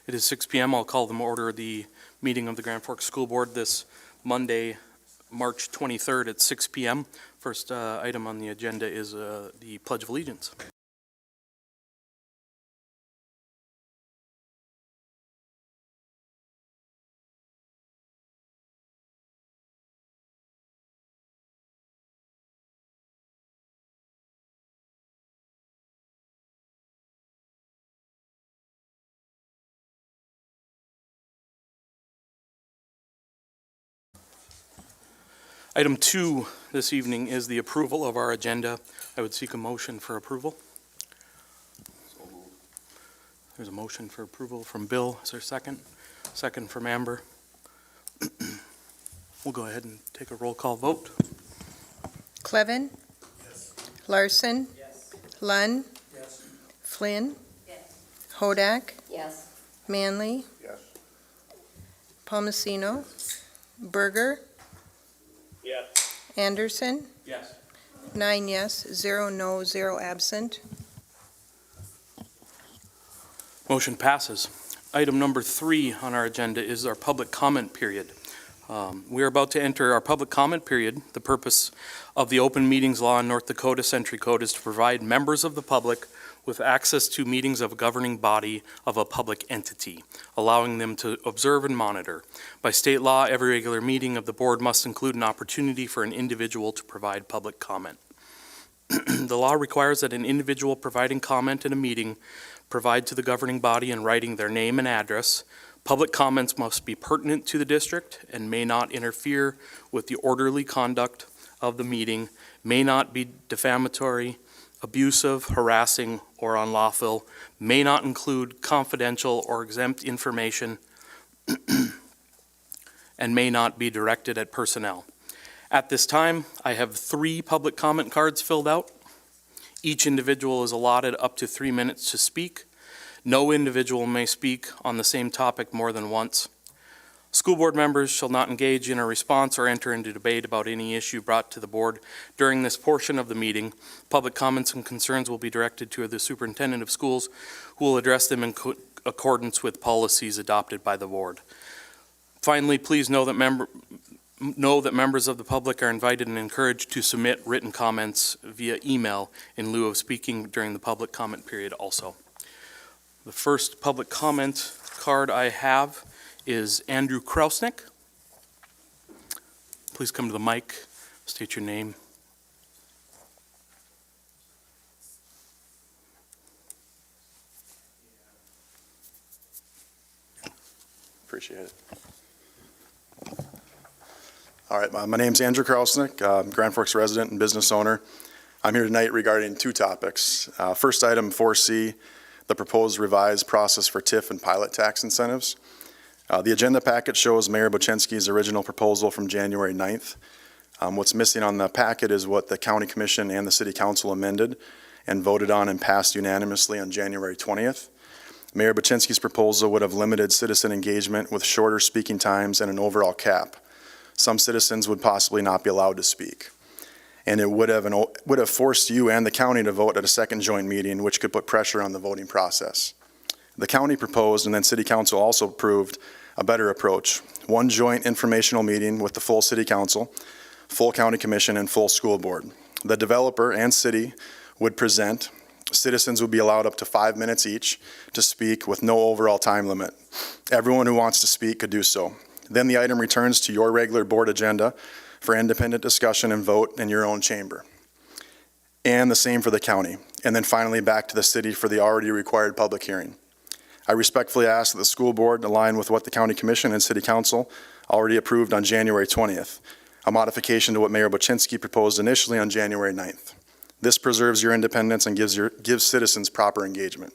It is 6 p.m. I'll call them order the meeting of the Grand Forks School Board this Monday, March 23rd at 6 p.m. First item on the agenda is the Pledge of Allegiance. Item 2 this evening is the approval of our agenda. I would seek a motion for approval. There's a motion for approval from Bill. Is there a second? Second from Amber. We'll go ahead and take a roll call vote. Clevin? Yes. Larson? Yes. Lunn? Yes. Flynn? Yes. Hodak? Yes. Manley? Yes. Palmasino? Berger? Yes. Anderson? Yes. 9 yes, 0 no, 0 absent. Motion passes. Item number 3 on our agenda is our public comment period. We are about to enter our public comment period. The purpose of the open meetings law in North Dakota Century Code is to provide members of the public with access to meetings of a governing body of a public entity, allowing them to observe and monitor. By state law, every regular meeting of the board must include an opportunity for an individual to provide public comment. The law requires that an individual providing comment in a meeting provide to the governing body in writing their name and address. Public comments must be pertinent to the district and may not interfere with the orderly conduct of the meeting, may not be defamatory, abusive, harassing, or unlawful, may not include confidential or exempt information, and may not be directed at personnel. At this time, I have 3 public comment cards filled out. Each individual is allotted up to 3 minutes to speak. No individual may speak on the same topic more than once. School board members shall not engage in a response or enter into debate about any issue brought to the board during this portion of the meeting. Public comments and concerns will be directed to the superintendent of schools, who will address them in accordance with policies adopted by the board. Finally, please know that members of the public are invited and encouraged to submit written comments via email in lieu of speaking during the public comment period also. The first public comment card I have is Andrew Krausnick. Please come to the mic, state your name. Appreciate it. All right, my name's Andrew Krausnick, Grand Forks resident and business owner. I'm here tonight regarding 2 topics. First item 4C, the proposed revised process for TIF and pilot tax incentives. The agenda packet shows Mayor Bochensky's original proposal from January 9th. What's missing on the packet is what the County Commission and the City Council amended and voted on and passed unanimously on January 20th. Mayor Bochensky's proposal would have limited citizen engagement with shorter speaking times and an overall cap. Some citizens would possibly not be allowed to speak. And it would have forced you and the county to vote at a second joint meeting, which could put pressure on the voting process. The county proposed, and then City Council also approved, a better approach. 1 joint informational meeting with the full City Council, full County Commission, and full school board. The developer and city would present. Citizens would be allowed up to 5 minutes each to speak with no overall time limit. Everyone who wants to speak could do so. Then the item returns to your regular board agenda for independent discussion and vote in your own chamber. And the same for the county. And then finally back to the city for the already required public hearing. I respectfully ask that the school board align with what the County Commission and City Council already approved on January 20th, a modification to what Mayor Bochensky proposed initially on January 9th. This preserves your independence and gives citizens proper engagement.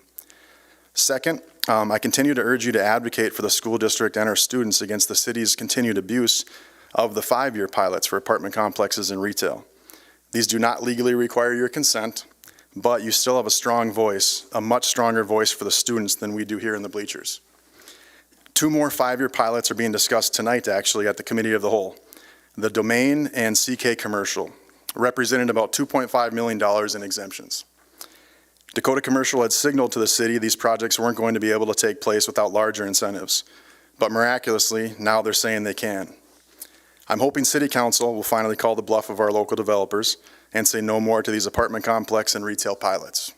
Second, I continue to urge you to advocate for the school district and our students against the city's continued abuse of the 5-year pilots for apartment complexes and retail. These do not legally require your consent, but you still have a strong voice, a much stronger voice for the students than we do here in the bleachers. 2 more 5-year pilots are being discussed tonight, actually, at the Committee of the Whole. The Domain and CK Commercial represented about $2.5 million in exemptions. Dakota Commercial had signaled to the city these projects weren't going to be able to take place without larger incentives, but miraculously, now they're saying they can. I'm hoping City Council will finally call the bluff of our local developers and say no more to these apartment complex and retail pilots.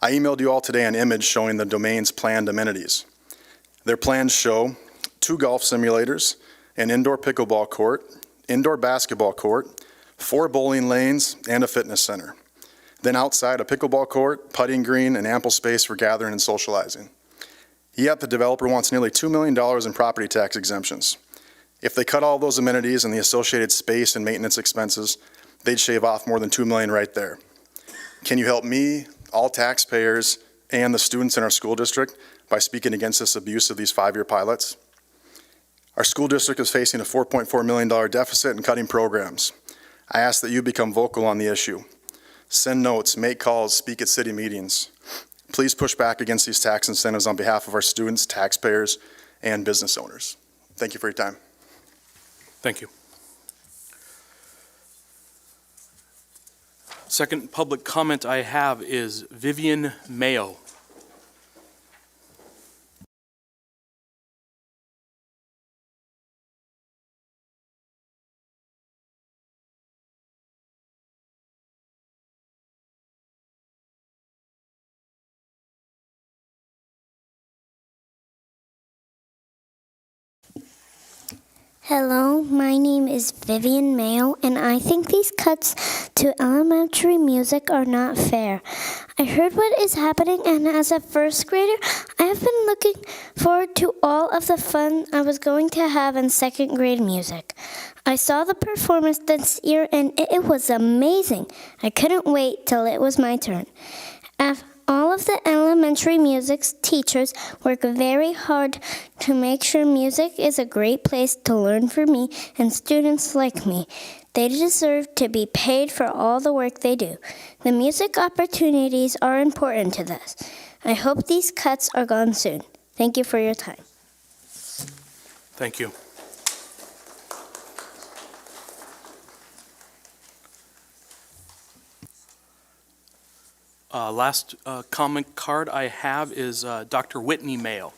I emailed you all today an image showing the domain's planned amenities. Their plans show 2 golf simulators, an indoor pickleball court, indoor basketball court, 4 bowling lanes, and a fitness center. Then outside, a pickleball court, putting green, and ample space for gathering and socializing. Yet the developer wants nearly $2 million in property tax exemptions. If they cut all those amenities and the associated space and maintenance expenses, they'd shave off more than $2 million right there. Can you help me, all taxpayers, and the students in our school district by speaking against this abuse of these 5-year pilots? Our school district is facing a $4.4 million deficit and cutting programs. I ask that you become vocal on the issue. Send notes, make calls, speak at city meetings. Please push back against these tax incentives on behalf of our students, taxpayers, and business owners. Thank you for your time. Thank you. Second public comment I have is Vivian Mayo. Hello, my name is Vivian Mayo, and I think these cuts to elementary music are not fair. I heard what is happening, and as a first grader, I have been looking forward to all of the fun I was going to have in second grade music. I saw the performance this year, and it was amazing. I couldn't wait till it was my turn. All of the elementary music teachers work very hard to make sure music is a great place to learn for me and students like me. They deserve to be paid for all the work they do. The music opportunities are important to this. I hope these cuts are gone soon. Thank you for your time. Thank you. Last comment card I have is Dr. Whitney Mayo.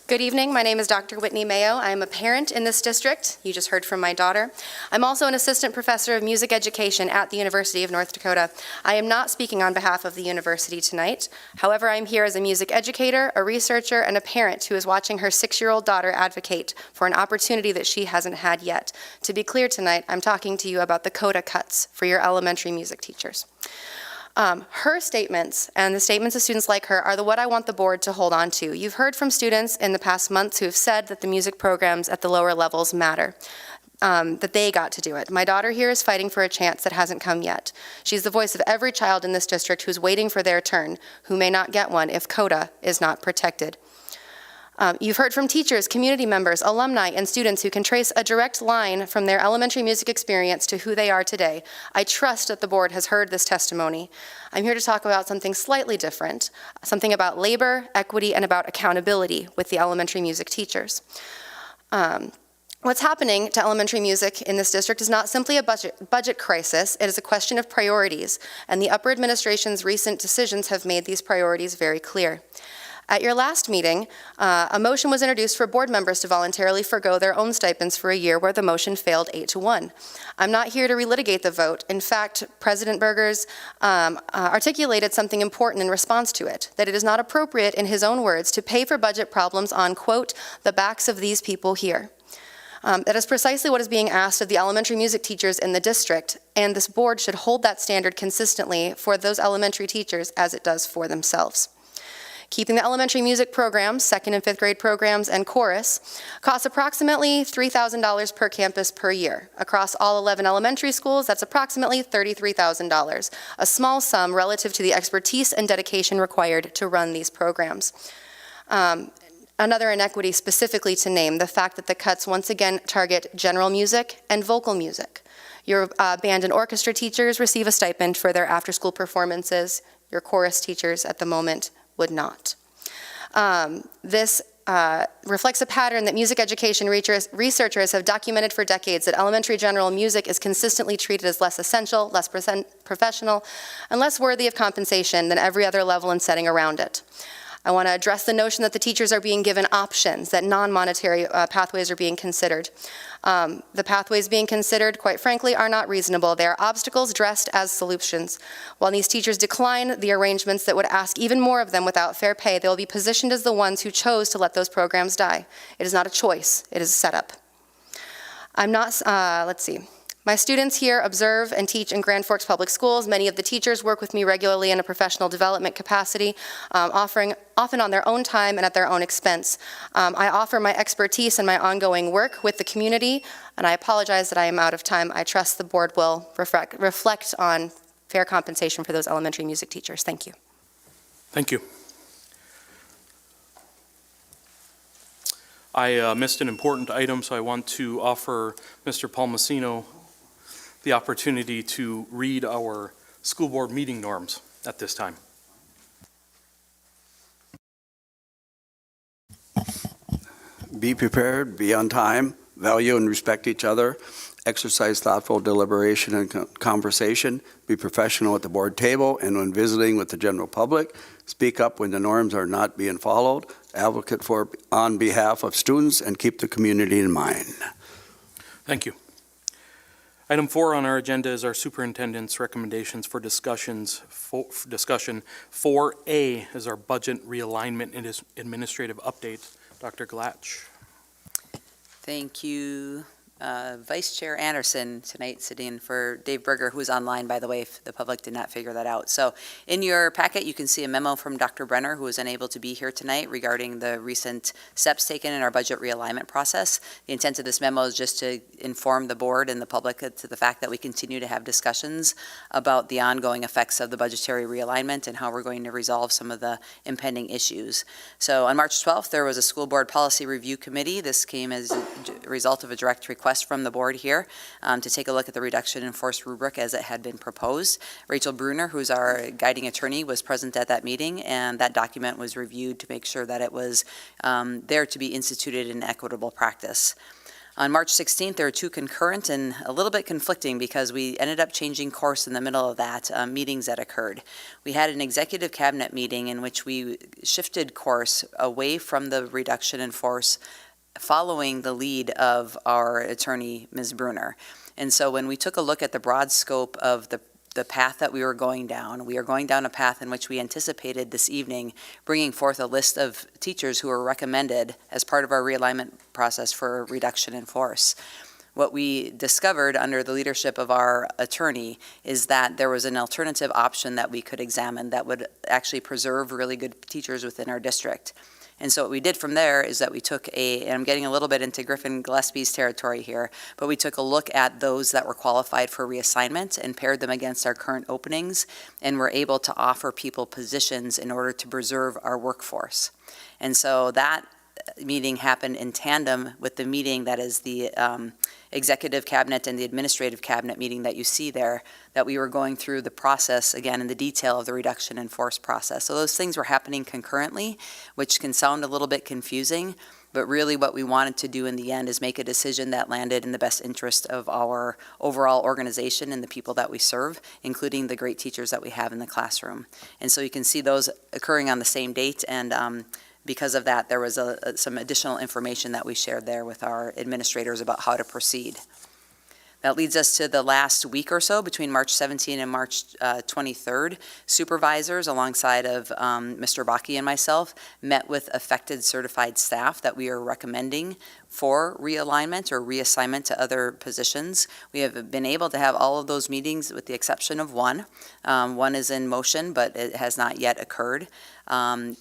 Good evening. My name is Dr. Whitney Mayo. I am a parent in this district. You just heard from my daughter. I'm also an assistant professor of music education at the University of North Dakota. I am not speaking on behalf of the university tonight. However, I'm here as a music educator, a researcher, and a parent who is watching her 6-year-old daughter advocate for an opportunity that she hasn't had yet. To be clear tonight, I'm talking to you about the coda cuts for your elementary music teachers. Her statements and the statements of students like her are what I want the board to hold on to. You've heard from students in the past months who have said that the music programs at the lower levels matter, that they got to do it. My daughter here is fighting for a chance that hasn't come yet. She's the voice of every child in this district who's waiting for their turn, who may not get one if coda is not protected. You've heard from teachers, community members, alumni, and students who can trace a direct line from their elementary music experience to who they are today. I trust that the board has heard this testimony. I'm here to talk about something slightly different, something about labor, equity, and about accountability with the elementary music teachers. What's happening to elementary music in this district is not simply a budget crisis, it is a question of priorities, and the upper administration's recent decisions have made these priorities very clear. At your last meeting, a motion was introduced for board members to voluntarily forgo their own stipends for a year where the motion failed 8-1. I'm not here to relitigate the vote. In fact, President Berger's articulated something important in response to it, that it is not appropriate, in his own words, to pay for budget problems on, quote, the backs of these people here. That is precisely what is being asked of the elementary music teachers in the district, and this board should hold that standard consistently for those elementary teachers as it does for themselves. Keeping the elementary music programs, 2nd and 5th grade programs, and chorus costs approximately $3,000 per campus per year. Across all 11 elementary schools, that's approximately $33,000, a small sum relative to the expertise and dedication required to run these programs. Another inequity specifically to name, the fact that the cuts once again target general music and vocal music. Your band and orchestra teachers receive a stipend for their after-school performances. Your chorus teachers at the moment would not. This reflects a pattern that music education researchers have documented for decades, that elementary general music is consistently treated as less essential, less professional, and less worthy of compensation than every other level and setting around it. I want to address the notion that the teachers are being given options, that non-monetary pathways are being considered. The pathways being considered, quite frankly, are not reasonable. They are obstacles dressed as solutions. While these teachers decline the arrangements that would ask even more of them without fair pay, they will be positioned as the ones who chose to let those programs die. It is not a choice, it is a setup. Let's see. My students here observe and teach in Grand Forks Public Schools. Many of the teachers work with me regularly in a professional development capacity, often on their own time and at their own expense. I offer my expertise and my ongoing work with the community, and I apologize that I am out of time. I trust the board will reflect on fair compensation for those elementary music teachers. Thank you. Thank you. I missed an important item, so I want to offer Mr. Palmasino the opportunity to read our school board meeting norms at this time. Be prepared, be on time, value and respect each other, exercise thoughtful deliberation and conversation, be professional at the board table and when visiting with the general public, speak up when the norms are not being followed, advocate for on behalf of students, and keep the community in mind. Thank you. Item 4 on our agenda is our superintendent's recommendations for discussion. 4A is our budget realignment and his administrative update. Dr. Glatch. Thank you, Vice Chair Anderson, tonight sitting in for Dave Berger, who's online, by the way, if the public did not figure that out. So in your packet, you can see a memo from Dr. Brenner, who was unable to be here tonight, regarding the recent steps taken in our budget realignment process. The intent of this memo is just to inform the board and the public to the fact that we continue to have discussions about the ongoing effects of the budgetary realignment and how we're going to resolve some of the impending issues. So on March 12th, there was a school board policy review committee. This came as a result of a direct request from the board here to take a look at the reduction in force rubric as it had been proposed. Rachel Bruner, who's our guiding attorney, was present at that meeting, and that document was reviewed to make sure that it was there to be instituted in equitable practice. On March 16th, there were two concurrent and a little bit conflicting because we ended up changing course in the middle of that meetings that occurred. We had an executive cabinet meeting in which we shifted course away from the reduction in force following the lead of our attorney, Ms. Bruner. And so when we took a look at the broad scope of the path that we are going down a path in which we anticipated this evening bringing forth a list of teachers who are recommended as part of our realignment process for reduction in force. What we discovered under the leadership of our attorney is that there was an alternative option that we could examine that would actually preserve really good teachers within our district. And so what we did from there is that we took and I'm getting a little bit into Griffin Gillespie's territory here, but we took a look at those that were qualified for reassignment and paired them against our current openings, and were able to offer people positions in order to preserve our workforce. And so that meeting happened in tandem with the meeting that is the executive cabinet and the administrative cabinet meeting that you see there, that we were going through the process again in the detail of the reduction in force process. So those things were happening concurrently, which can sound a little bit confusing, but really what we wanted to do in the end is make a decision that landed in the best interest of our overall organization and the people that we serve, including the great teachers that we have in the classroom. And so you can see those occurring on the same date, and because of that, there was some additional information that we shared there with our administrators about how to proceed. That leads us to the last week or so, between March 17 and March 23rd. Supervisors, alongside of Mr. Bakke and myself, met with affected certified staff that we are recommending for realignment or reassignment to other positions. We have been able to have all of those meetings with the exception of one. One is in motion, but it has not yet occurred.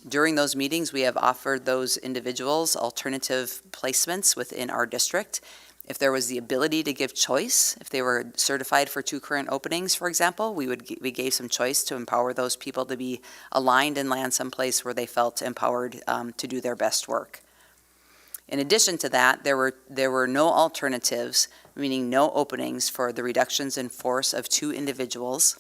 During those meetings, we have offered those individuals alternative placements within our district. If there was the ability to give choice, if they were certified for two current openings, for example, we gave some choice to empower those people to be aligned and land someplace where they felt empowered to do their best work. In addition to that, there were no alternatives, meaning no openings for the reductions in force of two individuals.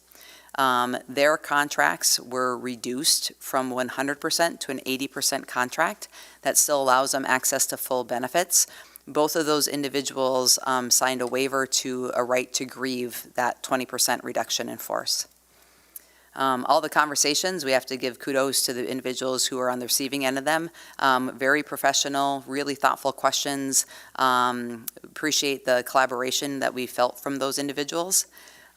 Their contracts were reduced from 100% to an 80% contract. That still allows them access to full benefits. Both of those individuals signed a waiver to a right to grieve that 20% reduction in force. All the conversations, we have to give kudos to the individuals who are on the receiving end of them. Very professional, really thoughtful questions. Appreciate the collaboration that we felt from those individuals.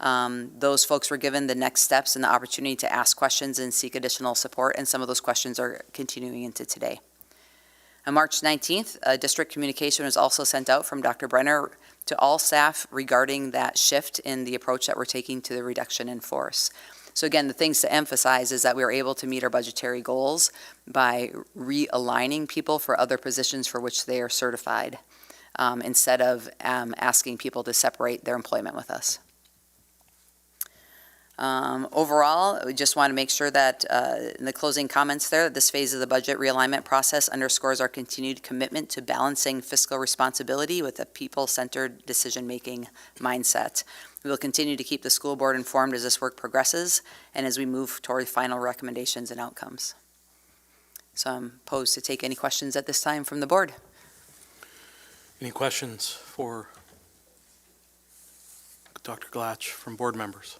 Those folks were given the next steps and the opportunity to ask questions and seek additional support, and some of those questions are continuing into today. On March 19th, a district communication was also sent out from Dr. Brenner to all staff regarding that shift in the approach that we're taking to the reduction in force. So again, the things to emphasize is that we are able to meet our budgetary goals by realigning people for other positions for which they are certified, instead of asking people to separate their employment with us. Overall, we just want to make sure that in the closing comments there, that this phase of the budget realignment process underscores our continued commitment to balancing fiscal responsibility with a people-centered decision-making mindset. We will continue to keep the school board informed as this work progresses and as we move toward final recommendations and outcomes. So I'm posed to take any questions at this time from the board. Any questions for Dr. Glatch from board members?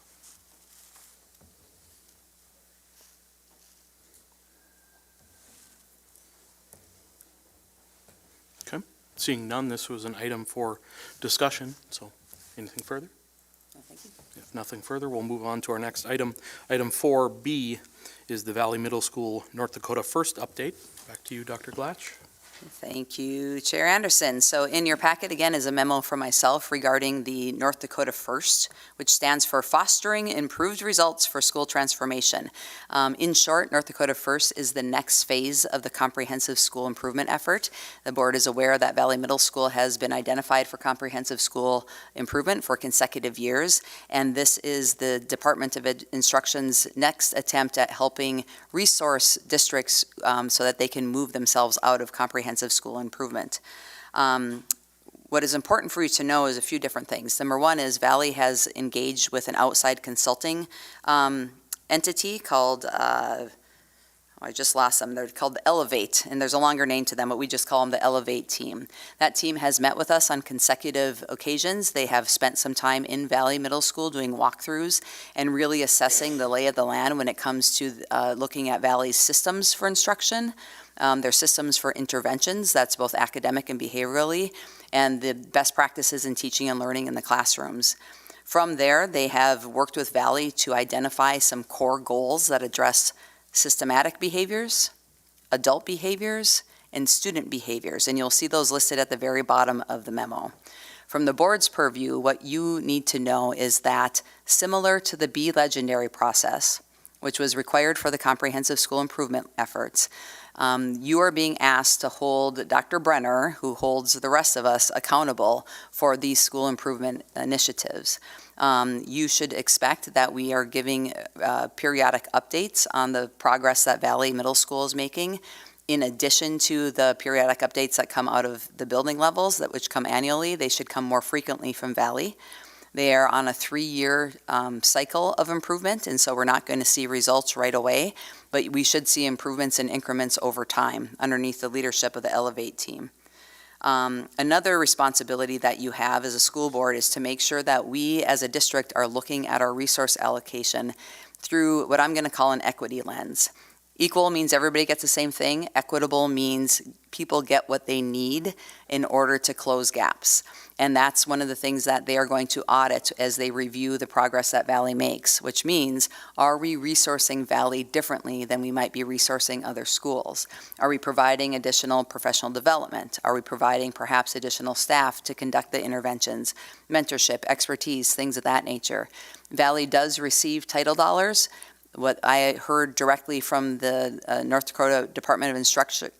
Okay, seeing none, this was an item for discussion, so anything further? No, thank you. If nothing further, we'll move on to our next item. Item 4B is the Valley Middle School North Dakota First update. Back to you, Dr. Glatch. Thank you, Chair Anderson. So in your packet, again, is a memo from myself regarding the North Dakota First, which stands for Fostering Improved Results for School Transformation. In short, North Dakota First is the next phase of the comprehensive school improvement effort. The board is aware that Valley Middle School has been identified for comprehensive school improvement for consecutive years, and this is the Department of Instruction's next attempt at helping resource districts so that they can move themselves out of comprehensive school improvement. What is important for you to know is a few different things. Number one is Valley has engaged with an outside consulting entity called, I just lost them. They're called the Elevate, and there's a longer name to them, but we just call them the Elevate team. That team has met with us on consecutive occasions. They have spent some time in Valley Middle School doing walkthroughs and really assessing the lay of the land when it comes to looking at Valley's systems for instruction. Their systems for interventions, that's both academic and behaviorally, and the best practices in teaching and learning in the classrooms. From there, they have worked with Valley to identify some core goals that address systematic behaviors, adult behaviors, and student behaviors, and you'll see those listed at the very bottom of the memo. From the board's purview, what you need to know is that similar to the Be Legendary process, which was required for the comprehensive school improvement efforts, you are being asked to hold Dr. Brenner, who holds the rest of us, accountable for these school improvement initiatives. You should expect that we are giving periodic updates on the progress that Valley Middle School is making, in addition to the periodic updates that come out of the building levels, which come annually. They should come more frequently from Valley. They are on a 3-year cycle of improvement, and so we're not going to see results right away, but we should see improvements in increments over time underneath the leadership of the Elevate team. Another responsibility that you have as a school board is to make sure that we as a district are looking at our resource allocation through what I'm going to call an equity lens. Equal means everybody gets the same thing. Equitable means people get what they need in order to close gaps. And that's one of the things that they are going to audit as they review the progress that Valley makes, which means, are we resourcing Valley differently than we might be resourcing other schools? Are we providing additional professional development? Are we providing perhaps additional staff to conduct the interventions, mentorship, expertise, things of that nature? Valley does receive title dollars. What I heard directly from the North Dakota Department of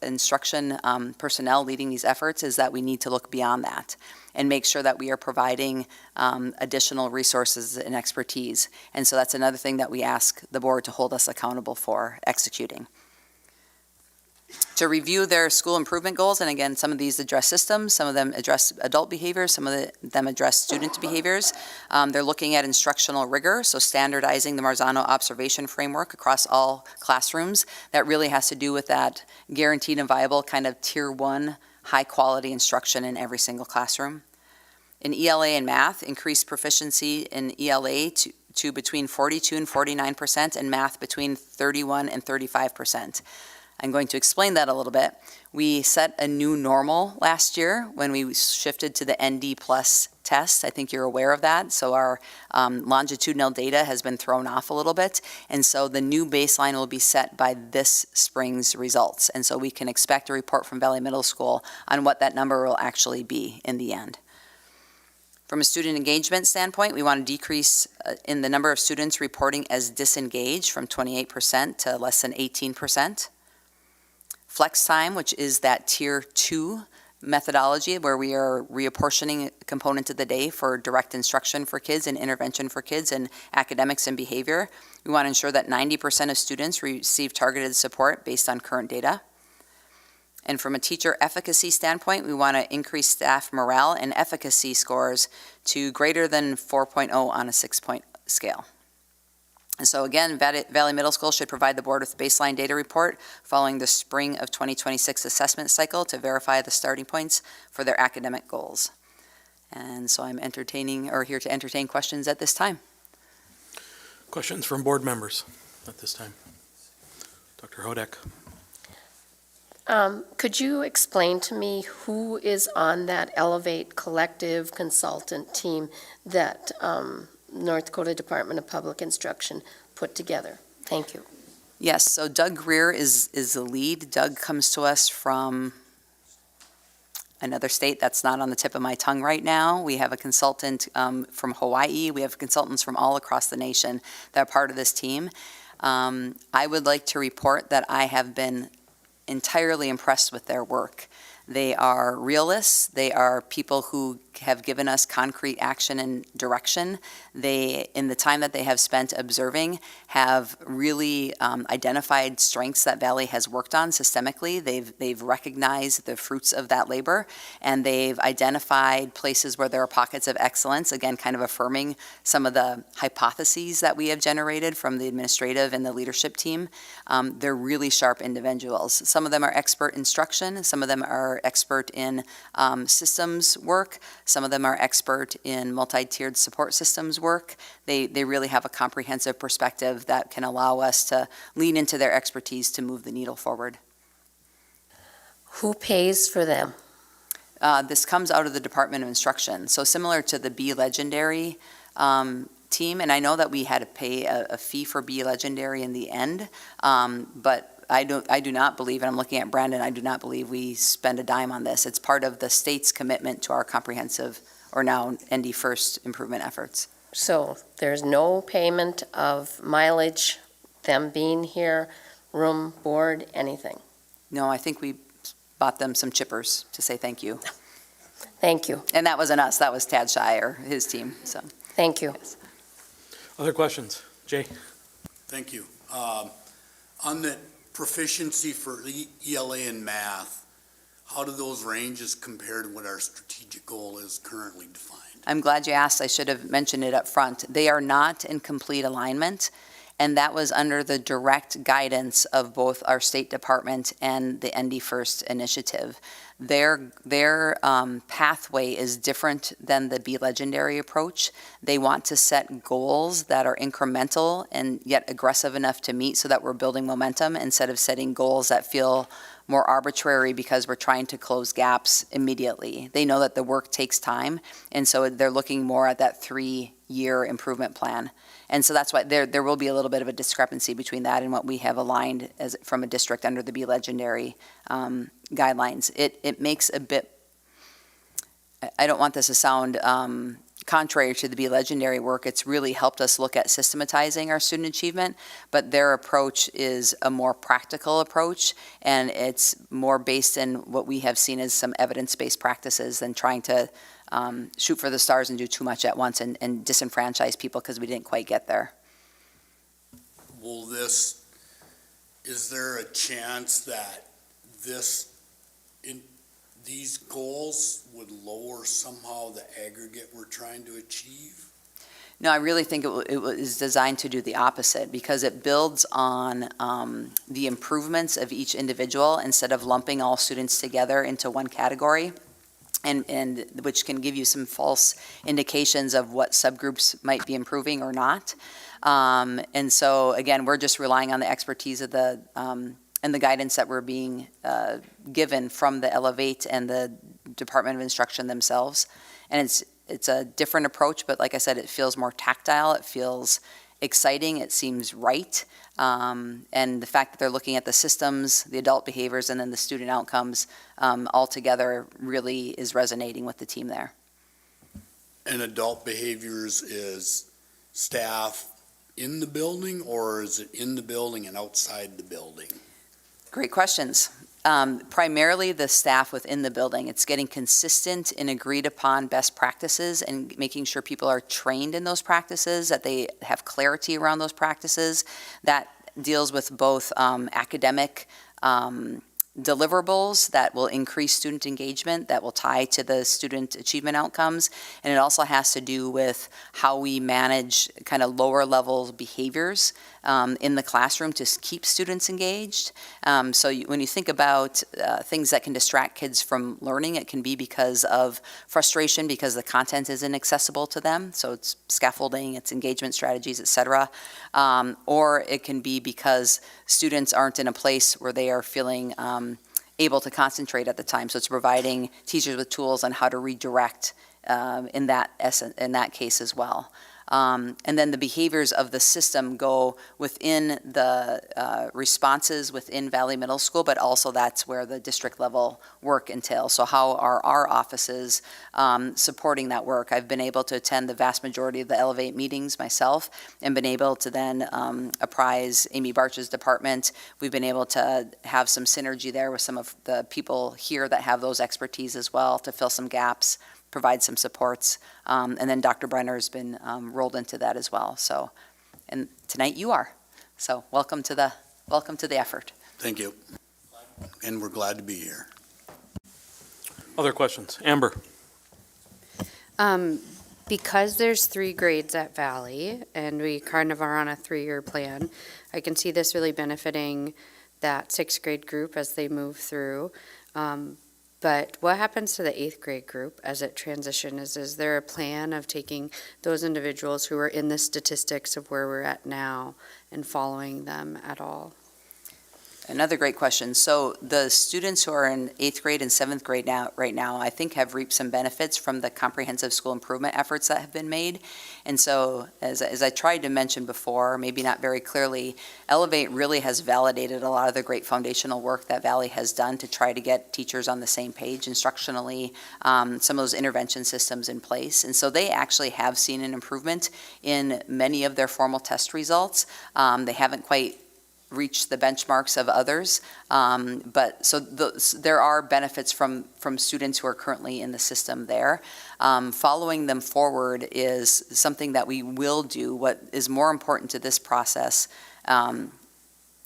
Instruction personnel leading these efforts is that we need to look beyond that and make sure that we are providing additional resources and expertise. And so that's another thing that we ask the board to hold us accountable for executing. to review their school improvement goals. And again, some of these address systems, some of them address adult behaviors, some of them address student behaviors. They're looking at instructional rigor, so standardizing the Marzano observation framework across all classrooms. That really has to do with that guaranteed and viable kind of tier 1 high quality instruction in every single classroom. In ELA and math, increased proficiency in ELA to between 42 and 49%, and math between 31 and 35%. I'm going to explain that a little bit. We set a new normal last year when we shifted to the ND plus test. I think you're aware of that. So our longitudinal data has been thrown off a little bit. And so the new baseline will be set by this spring's results. And so we can expect a report from Valley Middle School on what that number will actually be in the end. From a student engagement standpoint, we want to decrease in the number of students reporting as disengaged from 28% to less than 18%. Flex time, which is that tier 2 methodology where we are reapportioning a component of the day for direct instruction for kids and intervention for kids in academics and behavior. We want to ensure that 90% of students receive targeted support based on current data. And from a teacher efficacy standpoint, we want to increase staff morale and efficacy scores to greater than 4.0 on a 6-point scale. And so again, Valley Middle School should provide the board with a baseline data report following the spring of 2026 assessment cycle to verify the starting points for their academic goals. And so I'm here to entertain questions at this time. Questions from board members at this time? Dr. Hodek. Could you explain to me who is on that Elevate Collective consultant team that North Dakota Department of Public Instruction put together? Thank you. Yes, so Doug Greer is the lead. Doug comes to us from another state that's not on the tip of my tongue right now. We have a consultant from Hawaii. We have consultants from all across the nation that are part of this team. I would like to report that I have been entirely impressed with their work. They are realists. They are people who have given us concrete action and direction. They, in the time that they have spent observing, have really identified strengths that Valley has worked on systemically. They've recognized the fruits of that labor, and they've identified places where there are pockets of excellence, again, kind of affirming some of the hypotheses that we have generated from the administrative and the leadership team. They're really sharp individuals. Some of them are expert instruction. Some of them are expert in systems work. Some of them are expert in multi-tiered support systems work. They really have a comprehensive perspective that can allow us to lean into their expertise to move the needle forward. Who pays for them? This comes out of the Department of Instruction. So similar to the Be Legendary team, and I know that we had to pay a fee for Be Legendary in the end, but I do not believe, and I'm looking at Brandon, I do not believe we spend a dime on this. It's part of the state's commitment to our comprehensive, or now ND First, improvement efforts. So there's no payment of mileage, them being here, room, board, anything? No, I think we bought them some chippers to say thank you. Thank you. And that wasn't us, that was Tad Shire, his team, so. Thank you. Yes. Other questions? Jay? Thank you. On the proficiency for ELA and math, how do those ranges compare to what our strategic goal is currently defined? I'm glad you asked. I should have mentioned it up front. They are not in complete alignment, and that was under the direct guidance of both our State Department and the ND First initiative. Their pathway is different than the Be Legendary approach. They want to set goals that are incremental and yet aggressive enough to meet so that we're building momentum instead of setting goals that feel more arbitrary because we're trying to close gaps immediately. They know that the work takes time, and so they're looking more at that 3-year improvement plan. And so that's why there will be a little bit of a discrepancy between that and what we have aligned as from a district under the Be Legendary guidelines. It makes a bit, I don't want this to sound contrary to the Be Legendary work. It's really helped us look at systematizing our student achievement, but their approach is a more practical approach, and it's more based in what we have seen as some evidence-based practices than trying to shoot for the stars and do too much at once and disenfranchise people because we didn't quite get there. Is there a chance that these goals would lower somehow the aggregate we're trying to achieve? No, I really think it was designed to do the opposite because it builds on the improvements of each individual instead of lumping all students together into one category, and which can give you some false indications of what subgroups might be improving or not. And so, again, we're just relying on the expertise of the and the guidance that we're being given from the Elevate and the Department of Instruction themselves. And it's a different approach, but like I said, it feels more tactile, it feels exciting, it seems right. And the fact that they're looking at the systems, the adult behaviors, and then the student outcomes all together really is resonating with the team there. And adult behaviors is staff in the building, or is it in the building and outside the building? Great questions. Primarily the staff within the building. It's getting consistent and agreed upon best practices and making sure people are trained in those practices, that they have clarity around those practices. That deals with both academic deliverables that will increase student engagement, that will tie to the student achievement outcomes, and it also has to do with how we manage kind of lower level behaviors in the classroom to keep students engaged. When you think about things that can distract kids from learning, it can be because of frustration because the content isn't accessible to them, so it's scaffolding, it's engagement strategies, etc. Or it can be because students aren't in a place where they are feeling able to concentrate at the time. So it's providing teachers with tools on how to redirect in that case as well. And then the behaviors of the system go within the responses within Valley Middle School, but also that's where the district level work entails. So how are our offices supporting that work? I've been able to attend the vast majority of the Elevate meetings myself and been able to then apprise Amy Barch's department. We've been able to have some synergy there with some of the people here that have those expertise as well to fill some gaps, provide some supports, and then Dr. Brenner has been rolled into that as well. So, and tonight you are. So welcome to the effort. Thank you. And we're glad to be here. Other questions? Amber? Because there's 3 grades at Valley, and we kind of are on a 3-year plan, I can see this really benefiting that 6th grade group as they move through. But what happens to the 8th grade group as it transitions? Is there a plan of taking those individuals who are in the statistics of where we're at now and following them at all? Another great question. So the students who are in 8th grade and 7th grade right now, I think have reaped some benefits from the comprehensive school improvement efforts that have been made. And so as I tried to mention before, maybe not very clearly, Elevate really has validated a lot of the great foundational work that Valley has done to try to get teachers on the same page instructionally, some of those intervention systems in place. And so they actually have seen an improvement in many of their formal test results. They haven't quite reach the benchmarks of others, but so there are benefits from students who are currently in the system there. Following them forward is something that we will do. What is more important to this process, and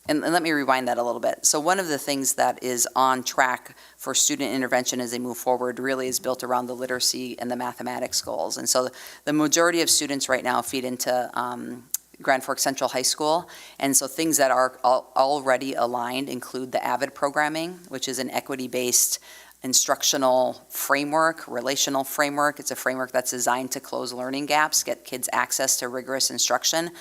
let me rewind that a little bit. So one of the things that is on track for student intervention as they move forward really is built around the literacy and the mathematics goals. And so the majority of students right now feed into Grand Forks Central High School, and so things that are already aligned include the AVID programming, which is an equity-based instructional framework, relational framework. It's a framework that's designed to close learning gaps, get kids access to rigorous instruction.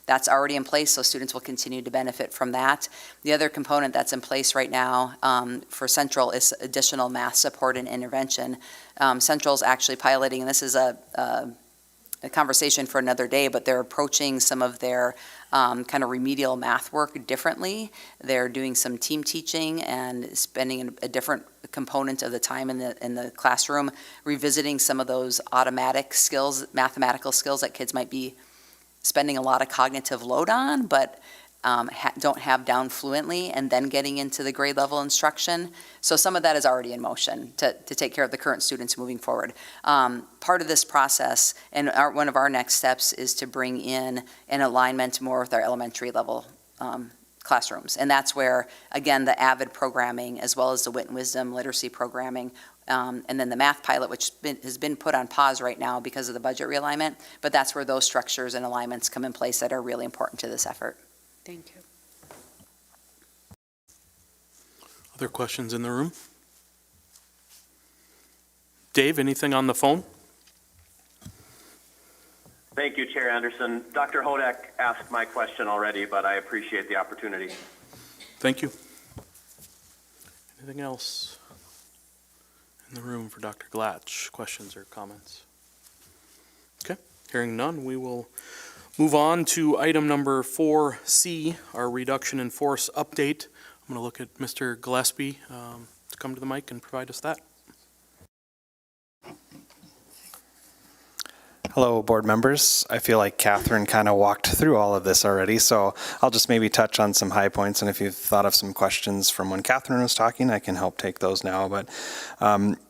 That's already in place, so students will continue to benefit from that. The other component that's in place right now for Central is additional math support and intervention. Central's actually piloting, and this is a conversation for another day, but they're approaching some of their kind of remedial math work differently. They're doing some team teaching and spending a different component of the time in the classroom, revisiting some of those automatic skills, mathematical skills that kids might be spending a lot of cognitive load on, but don't have down fluently, and then getting into the grade level instruction. So some of that is already in motion to take care of the current students moving forward. Part of this process, and one of our next steps, is to bring in an alignment more with our elementary level classrooms. And that's where, again, the AVID programming, as well as the Wit and Wisdom literacy programming, and then the math pilot, which has been put on pause right now because of the budget realignment, but that's where those structures and alignments come in place that are really important to this effort. Thank you. Other questions in the room? Dave, anything on the phone? Thank you, Chair Anderson. Dr. Hodak asked my question already, but I appreciate the opportunity. Thank you. Anything else in the room for Dr. Glatch? Questions or comments? Okay, hearing none, we will move on to item number 4C, our reduction in force update. I'm going to look at Mr. Gillespie to come to the mic and provide us that. Hello, board members. I feel like Catherine kind of walked through all of this already, so I'll just maybe touch on some high points, and if you've thought of some questions from when Catherine was talking, I can help take those now. But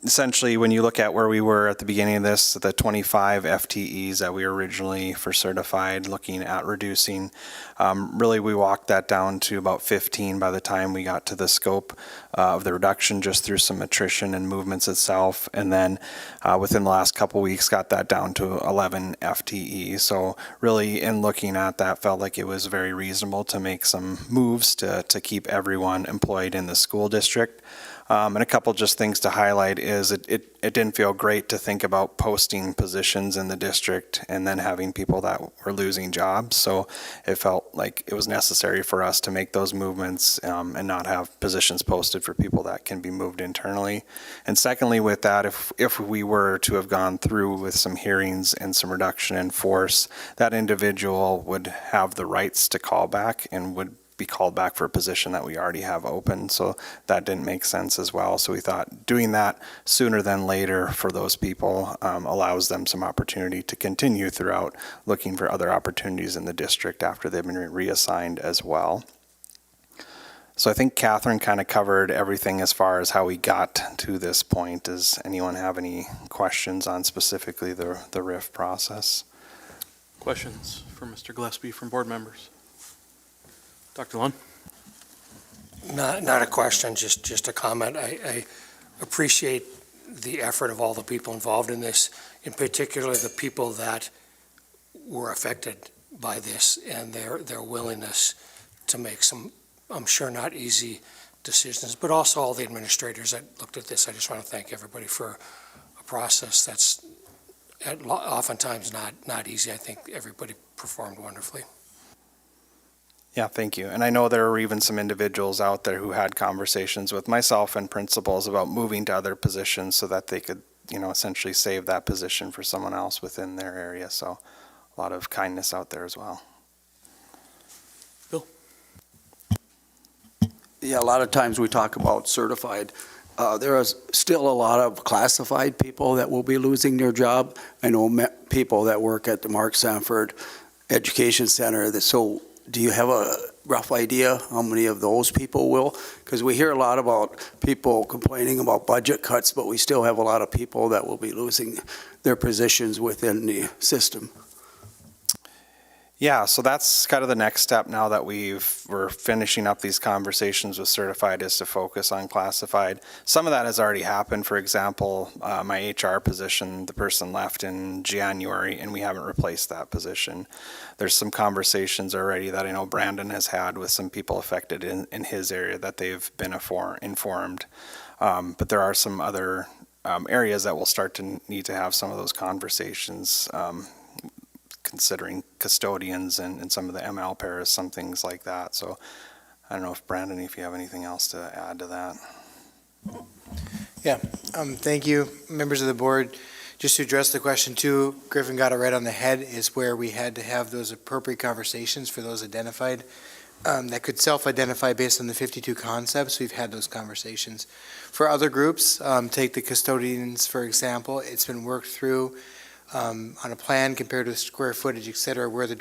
essentially, when you look at where we were at the beginning of this, the 25 FTEs that we were originally for certified looking at reducing, really we walked that down to about 15 by the time we got to the scope of the reduction, just through some attrition and movements itself. And then within the last couple weeks, got that down to 11 FTE. So really, in looking at that, felt like it was very reasonable to make some moves to keep everyone employed in the school district. And a couple just things to highlight is it didn't feel great to think about posting positions in the district and then having people that were losing jobs. So it felt like it was necessary for us to make those movements and not have positions posted for people that can be moved internally. And secondly, with that, if we were to have gone through with some hearings and some reduction in force, that individual would have the rights to call back and would be called back for a position that we already have open. So that didn't make sense as well. So we thought doing that sooner than later for those people allows them some opportunity to continue throughout looking for other opportunities in the district after they've been reassigned as well. So I think Catherine kind of covered everything as far as how we got to this point. Does anyone have any questions on specifically the RIF process? Questions for Mr. Gillespie from board members? Dr. Lund? Not a question, just a comment. I appreciate the effort of all the people involved in this, in particular the people that were affected by this and their willingness to make some, I'm sure, not easy decisions, but also all the administrators that looked at this. I just want to thank everybody for a process that's oftentimes not easy. I think everybody performed wonderfully. Yeah, thank you. And I know there were even some individuals out there who had conversations with myself and principals about moving to other positions so that they could, essentially save that position for someone else within their area. So a lot of kindness out there as well. Bill? Yeah, a lot of times we talk about certified. There is still a lot of classified people that will be losing their job. I know people that work at the Mark Sanford Education Center. So do you have a rough idea how many of those people will? Because we hear a lot about people complaining about budget cuts, but we still have a lot of people that will be losing their positions within the system. Yeah, so that's kind of the next step now that we're finishing up these conversations with certified, is to focus on classified. Some of that has already happened. For example, my HR position, the person left in January and we haven't replaced that position. There's some conversations already that I know Brandon has had with some people affected in his area that they've been informed. But there are some other areas that will start to need to have some of those conversations, considering custodians and some of the ML pairs, some things like that. So I don't know if Brandon, if you have anything else to add to that. Yeah, thank you, members of the board. Just to address the question too, Griffin got it right on the head, is where we had to have those appropriate conversations for those identified that could self-identify based on the 52 concepts. We've had those conversations. For other groups, take the custodians, for example, it's been worked through on a plan compared to square footage, et cetera, where the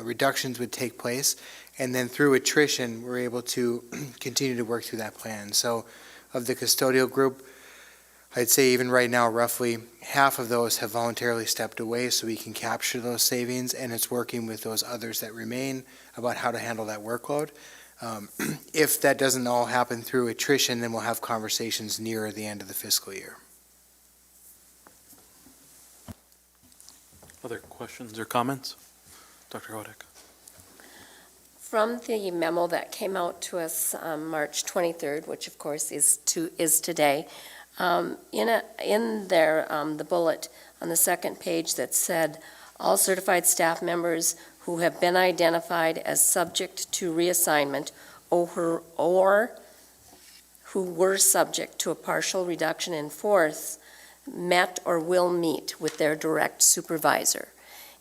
reductions would take place. And then through attrition, we're able to continue to work through that plan. So of the custodial group, I'd say even right now, roughly half of those have voluntarily stepped away so we can capture those savings, and it's working with those others that remain about how to handle that workload. If that doesn't all happen through attrition, then we'll have conversations nearer the end of the fiscal year. Other questions or comments? Dr. Hodak? From the memo that came out to us on March 23rd, which of course is today, in there, the bullet on the second page that said, all certified staff members who have been identified as subject to reassignment or who were subject to a partial reduction in force met or will meet with their direct supervisor.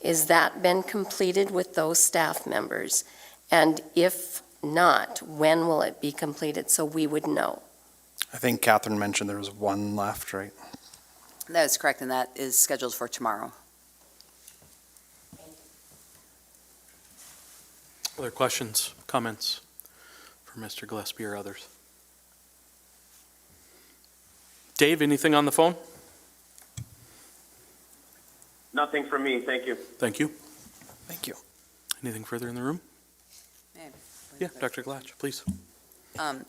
Is that been completed with those staff members? And if not, when will it be completed so we would know? I think Catherine mentioned there was one left, right? That is correct, and that is scheduled for tomorrow. Other questions, comments for Mr. Gillespie or others? Dave, anything on the phone? Nothing from me, thank you. Thank you. Thank you. Anything further in the room? Yeah, Dr. Glatch, please.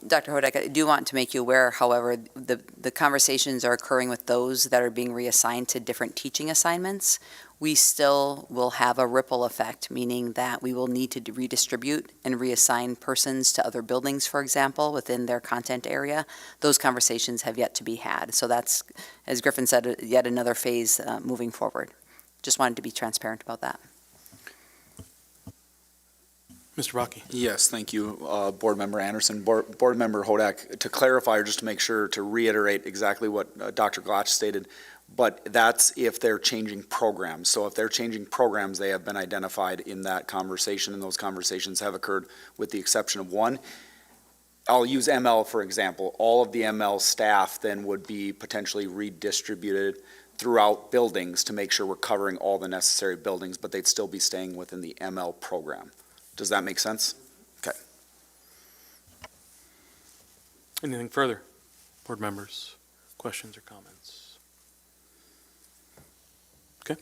Dr. Hodak, I do want to make you aware, however, the conversations are occurring with those that are being reassigned to different teaching assignments. We still will have a ripple effect, meaning that we will need to redistribute and reassign persons to other buildings, for example, within their content area. Those conversations have yet to be had. So that's, as Griffin said, yet another phase moving forward. Just wanted to be transparent about that. Mr. Rocky. Yes, thank you, Board Member Anderson. Board Member Hodak, to clarify, or just to make sure to reiterate exactly what Dr. Glotch stated, but that's if they're changing programs. So if they're changing programs, they have been identified in that conversation, and those conversations have occurred with the exception of one. I'll use ML for example. All of the ML staff then would be potentially redistributed throughout buildings to make sure we're covering all the necessary buildings, but they'd still be staying within the ML program. Does that make sense? Okay. Anything further? Board members, questions or comments? Okay.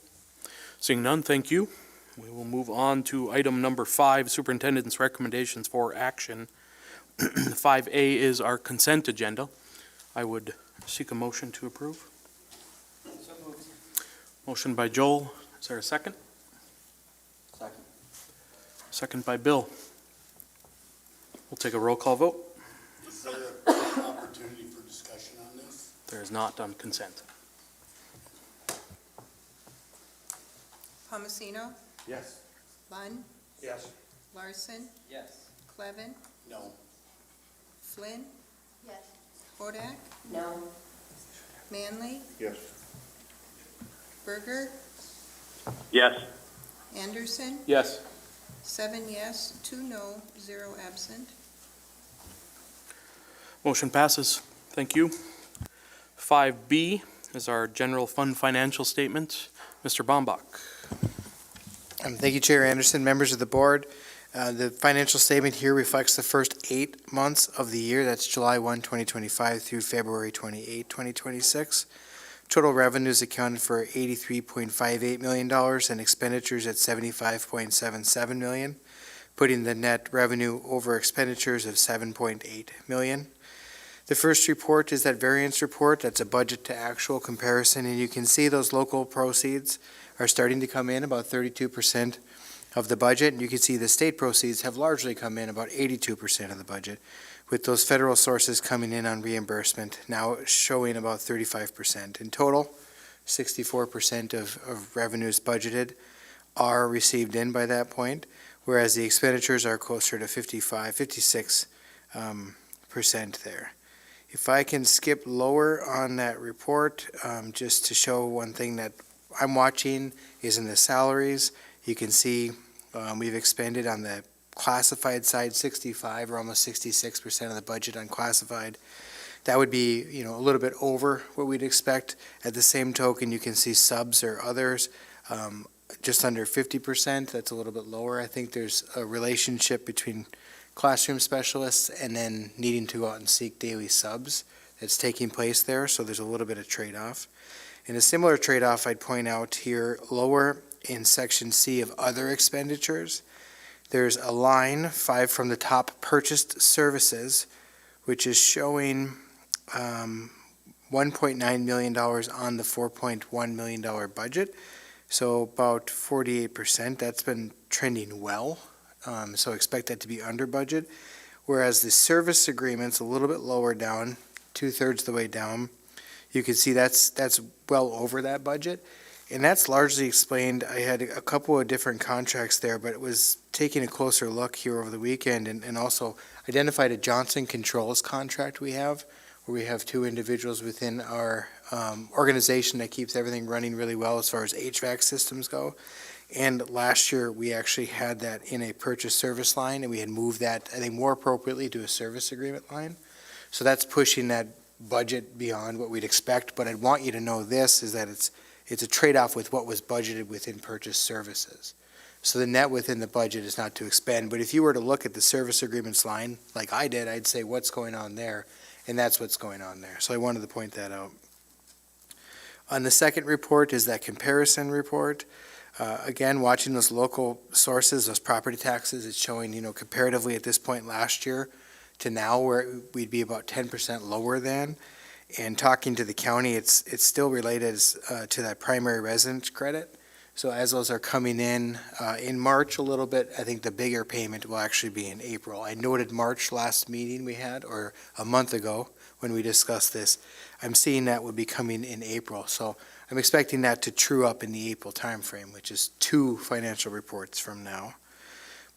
Seeing none, thank you. We will move on to item number 5, Superintendent's recommendations for action. 5A is our consent agenda. I would seek a motion to approve. Motion by Joel. Is there a second? Second. Second by Bill. We'll take a roll call vote. Is there an opportunity for discussion on this? There is not on consent. Palmasino? Yes. Lund? Yes. Larson? Yes. Clevin? No. Flynn? Yes. Hodak? No. Manley? Yes. Berger? Yes. Anderson? Yes. 7 yes, 2 no, 0 absent. Motion passes. Thank you. 5B is our general fund financial statement. Mr. Bombach. Thank you, Chair Anderson, members of the board. The financial statement here reflects the first 8 months of the year. That's July 1, 2025 through February 28, 2026. Total revenues accounted for $83.58 million and expenditures at $75.77 million, putting the net revenue over expenditures of $7.8 million. The first report is that variance report. That's a budget to actual comparison, and you can see those local proceeds are starting to come in about 32% of the budget, and you can see the state proceeds have largely come in about 82% of the budget, with those federal sources coming in on reimbursement now showing about 35%. In total, 64% of revenues budgeted are received in by that point, whereas the expenditures are closer to 56% there. If I can skip lower on that report, just to show one thing that I'm watching is in the salaries. You can see we've expended on the classified side 65 or almost 66% of the budget on classified. That would be, a little bit over what we'd expect. At the same token, you can see subs or others just under 50%. That's a little bit lower. I think there's a relationship between classroom specialists and then needing to go out and seek daily subs. that's taking place there, so there's a little bit of trade-off. And a similar trade-off I'd point out here, lower in section C of other expenditures, there's a line 5 from the top, purchased services, which is showing $1.9 million on the $4.1 million budget. So about 48%. That's been trending well. So expect that to be under budget. Whereas the service agreement's a little bit lower down, 2/3 the way down. You can see that's well over that budget. And that's largely explained, I had a couple of different contracts there, but it was taking a closer look here over the weekend and also identified a Johnson Controls contract we have, where we have 2 individuals within our organization that keeps everything running really well as far as HVAC systems go. And last year, we actually had that in a purchase service line, and we had moved that, I think, more appropriately to a service agreement line. So that's pushing that budget beyond what we'd expect, but I'd want you to know this, is that it's a trade-off with what was budgeted within purchase services. So the net within the budget is not to expend, but if you were to look at the service agreements line, like I did, I'd say what's going on there, and that's what's going on there. So I wanted to point that out. On the second report is that comparison report. Again, watching those local sources, those property taxes, it's showing, comparatively at this point last year to now, where we'd be about 10% lower than. And talking to the county, it's still related to that primary residence credit. So as those are coming in March a little bit, I think the bigger payment will actually be in April. I noted March last meeting we had, or a month ago when we discussed this. I'm seeing that would be coming in April. So I'm expecting that to true up in the April timeframe, which is 2 financial reports from now.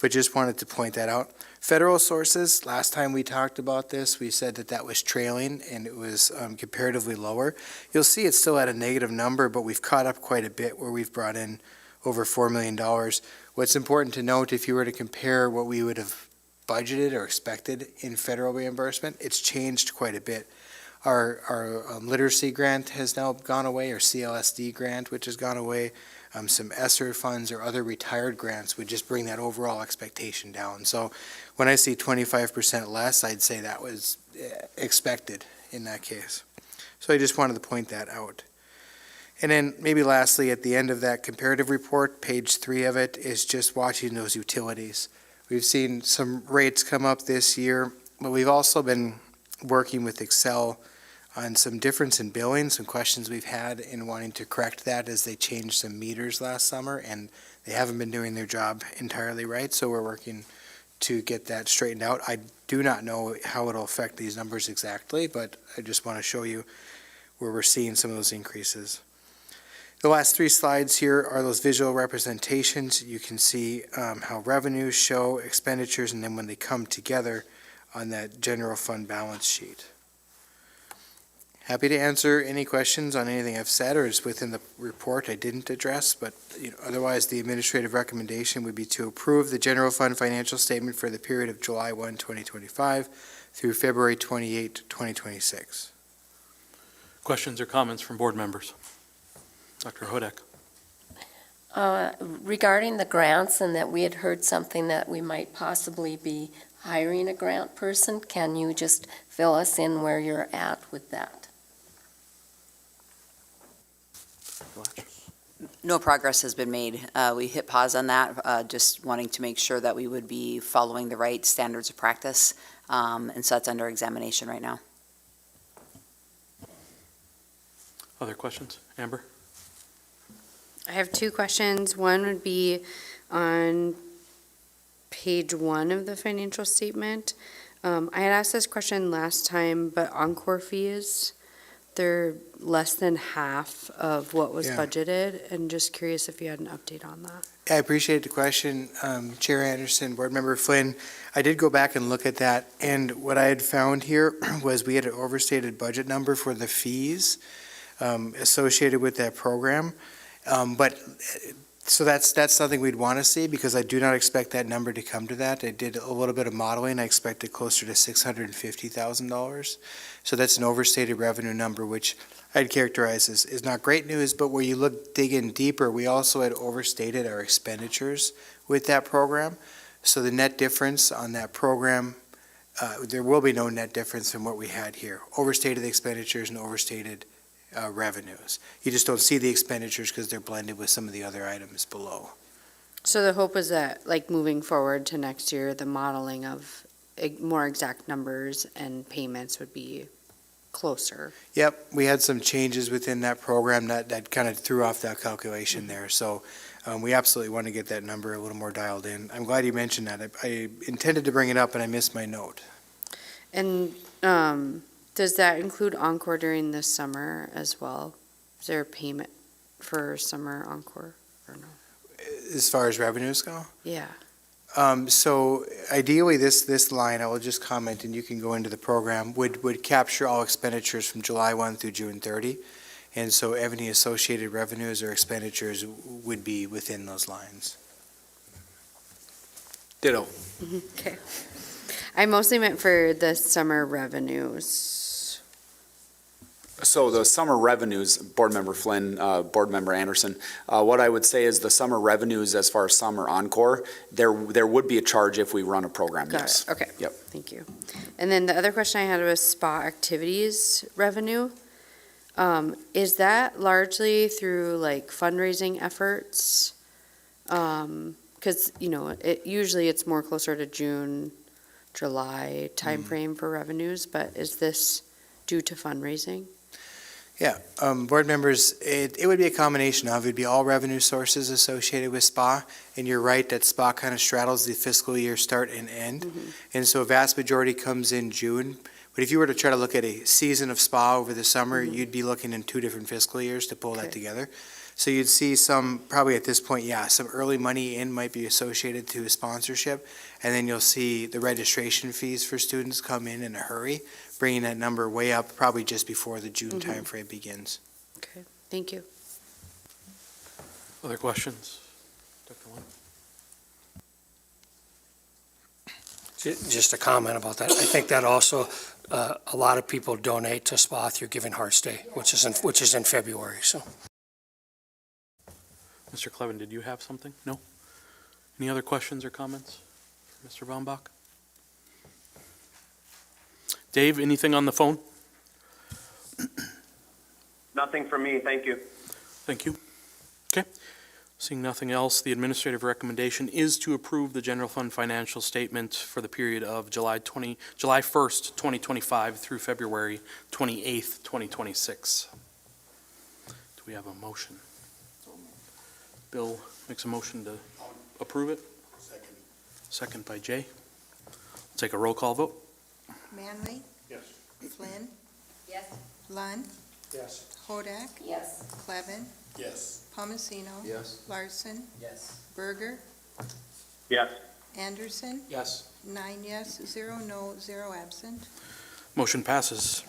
But just wanted to point that out. Federal sources, last time we talked about this, we said that was trailing and it was comparatively lower. You'll see it's still at a negative number, but we've caught up quite a bit where we've brought in over $4 million. What's important to note, if you were to compare what we would have budgeted or expected in federal reimbursement, it's changed quite a bit. Our literacy grant has now gone away, or CLSD grant, which has gone away. Some ESSER funds or other retired grants would just bring that overall expectation down. So when I see 25% less, I'd say that was expected in that case. So I just wanted to point that out. And then maybe lastly, at the end of that comparative report, page 3 of it is just watching those utilities. We've seen some rates come up this year, but we've also been working with Excel on some difference in billing, some questions we've had in wanting to correct that as they changed some meters last summer, and they haven't been doing their job entirely right, so we're working to get that straightened out. I do not know how it'll affect these numbers exactly, but I just want to show you where we're seeing some of those increases. The last 3 slides here are those visual representations. You can see how revenues show expenditures, and then when they come together on that general fund balance sheet. Happy to answer any questions on anything I've said or is within the report I didn't address, but otherwise the administrative recommendation would be to approve the general fund financial statement for the period of July 1, 2025 through February 28, 2026. Questions or comments from board members? Dr. Hodak. Regarding the grants, and that we had heard something that we might possibly be hiring a grant person, can you just fill us in where you're at with that? No progress has been made. We hit pause on that, just wanting to make sure that we would be following the right standards of practice, and so that's under examination right now. Other questions? Amber? I have 2 questions. One would be on page 1 of the financial statement. I had asked this question last time, but Encore fees, they're less than half of what was budgeted, and just curious if you had an update on that. I appreciate the question, Chair Anderson, Board Member Flynn. I did go back and look at that, and what I had found here was we had an overstated budget number for the fees associated with that program. So that's something we'd want to see, because I do not expect that number to come to that. I did a little bit of modeling. I expected closer to $650,000. So that's an overstated revenue number, which I'd characterize as is not great news, but where you dig in deeper, we also had overstated our expenditures with that program. So the net difference on that program there will be no net difference from what we had here. Overstated expenditures and overstated revenues. You just don't see the expenditures because they're blended with some of the other items below. So the hope is that, like, moving forward to next year, the modeling of more exact numbers and payments would be closer. Yep, we had some changes within that program that kind of threw off that calculation there. So we absolutely want to get that number a little more dialed in. I'm glad you mentioned that. I intended to bring it up and I missed my note. And does that include Encore during the summer as well? Is there a payment for summer Encore or no? As far as revenues go? Yeah. So ideally, this line, I will just comment, and you can go into the program, would capture all expenditures from July 1 through June 30. And so any associated revenues or expenditures would be within those lines. Ditto. Okay. I mostly meant for the summer revenues. So the summer revenues, Board Member Flynn, Board Member Anderson, what I would say is the summer revenues as far as summer Encore, there would be a charge if we run a program, Got yes. it. Okay. Yep. Thank you. And then the other question I had was spa activities revenue. Is that largely through like fundraising efforts? Because, usually it's more closer to June, July timeframe for revenues, but is this due to fundraising? Yeah, board members, it would be a combination of, it'd be all revenue sources associated with SPA, and you're right that SPA kind of straddles the fiscal year start and end, and so a vast majority comes in June. But if you were to try to look at a season of SPA over the summer, you'd be looking in 2 different fiscal years to pull that together. So you'd see some, probably at this point, some early money in might be associated to a sponsorship, and then you'll see the registration fees for students come in a hurry, bringing that number way up probably just before the June timeframe begins. Okay, thank you. Other questions? Dr. Lund? Just a comment about that. I think that also, a lot of people donate to SPA through Giving Hearts Day, which is in February, so. Mr. Clevin, did you have something? No? Any other questions or comments for Mr. Baumbach? Dave, anything on the phone? Nothing from me, thank you. Thank you. Okay. Seeing nothing else, the administrative recommendation is to approve the general fund financial statement for the period of July 1st, 2025 through February 28th, 2026. Do we have a motion? Bill makes a motion to approve it. Second by Jay. Take a roll call vote. Manley? Yes. Flynn? Yes. Lund? Yes. Hodak? Yes. Clevin? Yes. Palmesino? Yes. Larson? Yes. Berger? Yes. Anderson? Yes. 9 yes, 0 no, 0 absent. Motion passes.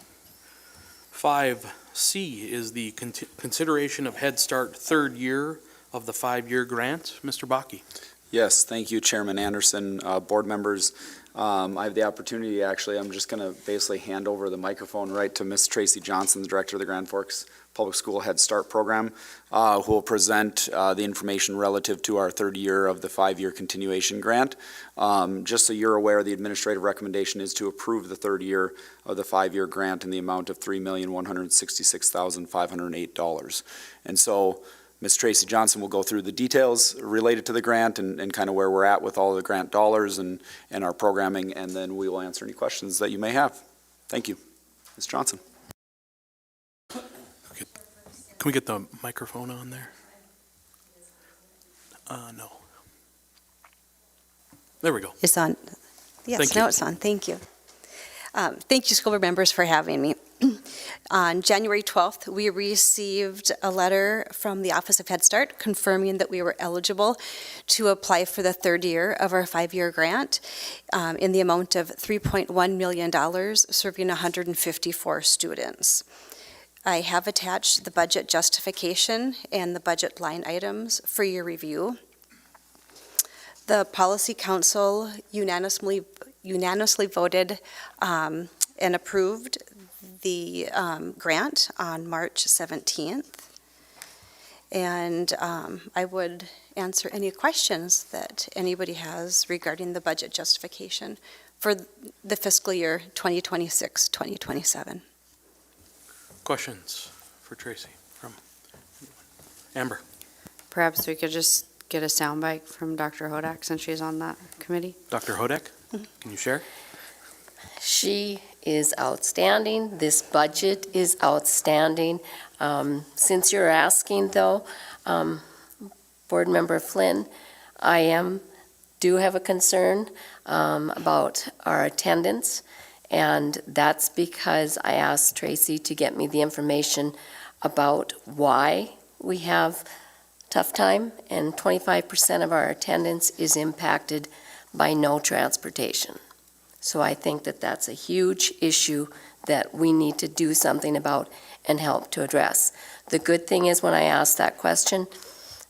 5C is the consideration of Head Start third year of the 5-year grant. Mr. Bakke. Yes, thank you, Chairman Anderson, board members. I have the opportunity, actually, I'm just going to basically hand over the microphone right to Ms. Tracy Johnson, the Director of the Grand Forks Public School Head Start Program, who will present the information relative to our third year of the 5-year continuation grant. Just so you're aware, the administrative recommendation is to approve the third year of the 5-year grant in the amount of $3,166,508. And so Ms. Tracy Johnson will go through the details related to the grant and kind of where we're at with all of the grant dollars and our programming, and then we will answer any questions that you may have. Thank you. Ms. Johnson. Okay. Can we get the microphone on there? No. There we go. It's on. Yes, Thank you. now it's on. Thank you. Thank you, school board members, for having me. On January 12th, we received a letter from the Office of Head Start confirming that we were eligible to apply for the third year of our 5-year grant in the amount of $3.1 million, serving 154 students. I have attached the budget justification and the budget line items for your review. The Policy Council unanimously voted and approved the grant on March 17th. And I would answer any questions that anybody has regarding the budget justification for the fiscal year 2026-2027. Questions for Tracy from Amber? Perhaps we could just get a soundbite from Dr. Hodak since she's on that committee. Dr. Hodak, can you share? She is outstanding. This budget is outstanding. Since you're asking, though, Board Member Flynn, I do have a concern about our attendance, and that's because I asked Tracy to get me the information about why we have tough time, and 25% of our attendance is impacted by no transportation. So I think that that's a huge issue that we need to do something about and help to address. The good thing is when I asked that question,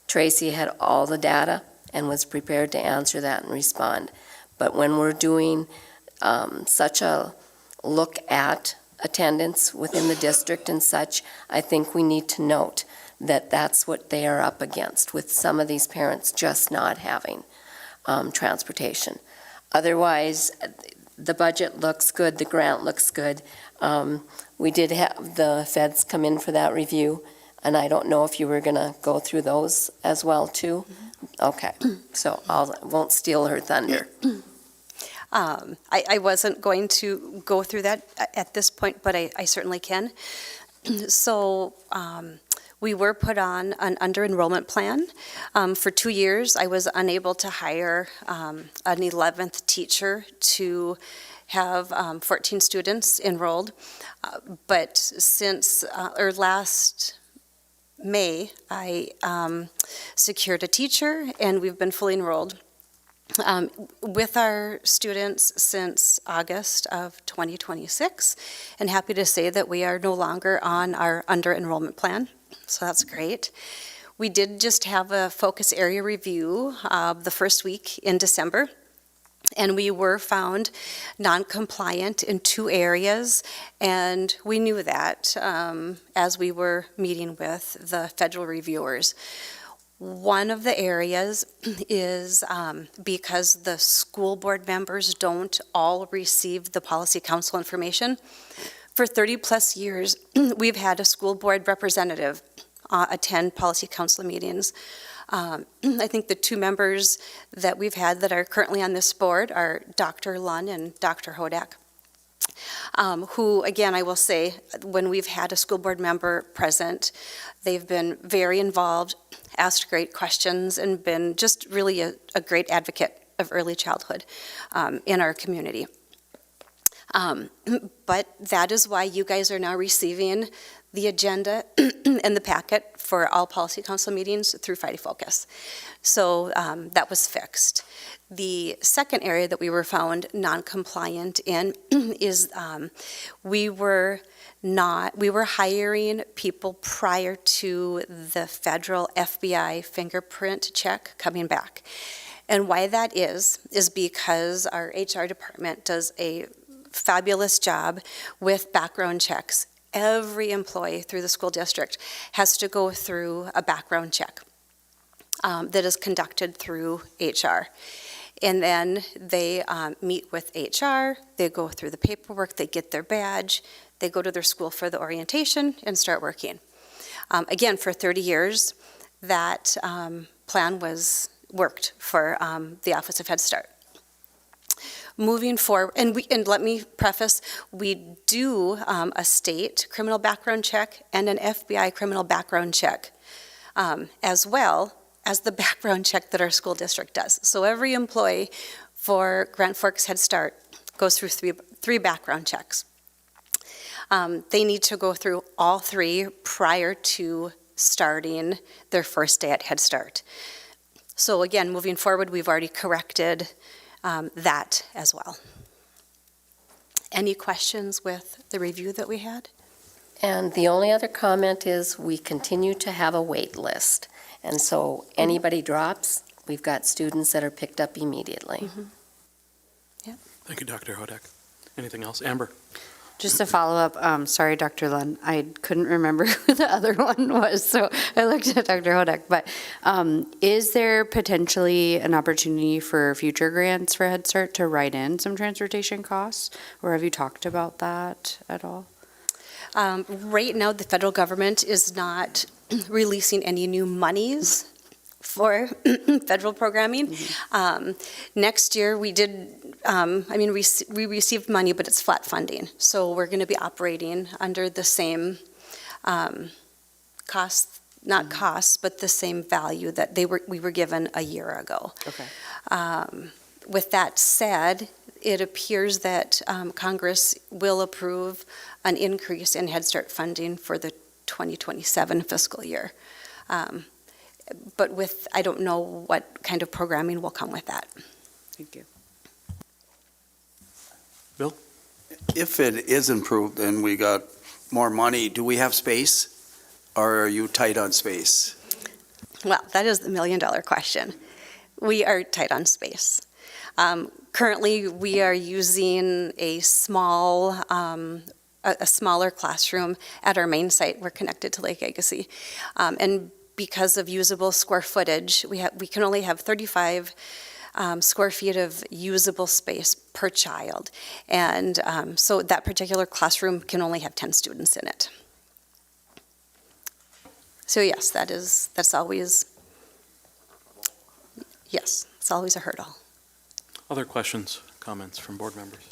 Tracy had all the data and was prepared to answer that and respond. But when we're doing such a look at attendance within the district and such, I think we need to note that that's what they are up against, with some of these parents just not having transportation. Otherwise, the budget looks good, the grant looks good. We did have the feds come in for that review, and I don't know if you were going to go through those as well, too? Okay, so I won't steal her thunder. I wasn't going to go through that at this point, but I certainly can. So we were put on an under-enrollment plan. For 2 years, I was unable to hire an 11th teacher to have 14 students enrolled. But since last May, I secured a teacher, and we've been fully enrolled with our students since August of 2026, and happy to say that we are no longer on our under-enrollment plan, so that's great. We did just have a focus area review the first week in December, and we were found non-compliant in 2 areas, and we knew that as we were meeting with the federal reviewers. One of the areas is because the school board members don't all receive the policy council information. For 30-plus years, we've had a school board representative attend policy council meetings. I think the 2 members that we've had that are currently on this board are Dr. Lunn and Dr. Hodak, who, again, I will say, when we've had a school board member present, they've been very involved, asked great questions, and been just really a great advocate of early childhood in our community. But that is why you guys are now receiving the agenda and the packet for all policy council meetings through Friday Focus. So that was fixed. The second area that we were found non-compliant in is we were hiring people prior to the federal FBI fingerprint check coming back. And why that is because our HR department does a fabulous job with background checks. Every employee through the school district has to go through a background check that is conducted through HR. And then they meet with HR, they go through the paperwork, they get their badge, they go to their school for the orientation and start working. Again, for 30 years, that plan worked for the Office of Head Start. Moving forward, and let me preface, we do a state criminal background check and an FBI criminal background check, as well as the background check that our school district does. So every employee for Grand Forks Head Start goes through three background checks. They need to go through all 3 prior to starting their first day at Head Start. So again, moving forward, we've already corrected that as well. Any questions with the review that we had? And the only other comment is we continue to have a wait list. And so anybody drops, we've got students that are picked up immediately. Thank you, Dr. Hodak. Anything else? Amber? Just to follow up, sorry, Dr. Lund, I couldn't remember who the other one was, so I looked at Dr. Hodak. But is there potentially an opportunity for future grants for Head Start to write in some transportation costs? Or have you talked about that at all? Right now, the federal government is not releasing any new monies for federal programming. Next year, we did, we received money, but it's flat funding. So we're going to be operating under the same costs, not costs, but the same value that we were given a year ago. Okay. With that said, it appears that Congress will approve an increase in Head Start funding for the 2027 fiscal year. But I don't know what kind of programming will come with that. Thank you. Bill? If it is improved and we got more money, do we have space? Or are you tight on space? Well, that is the million-dollar question. We are tight on space. Currently, we are using a smaller classroom at our main site. We're connected to Lake Agassiz. And because of usable square footage, we can only have 35 square feet of usable space per child. And so that particular classroom can only have 10 students in it. So yes, that's always a hurdle. Other questions, comments from board members?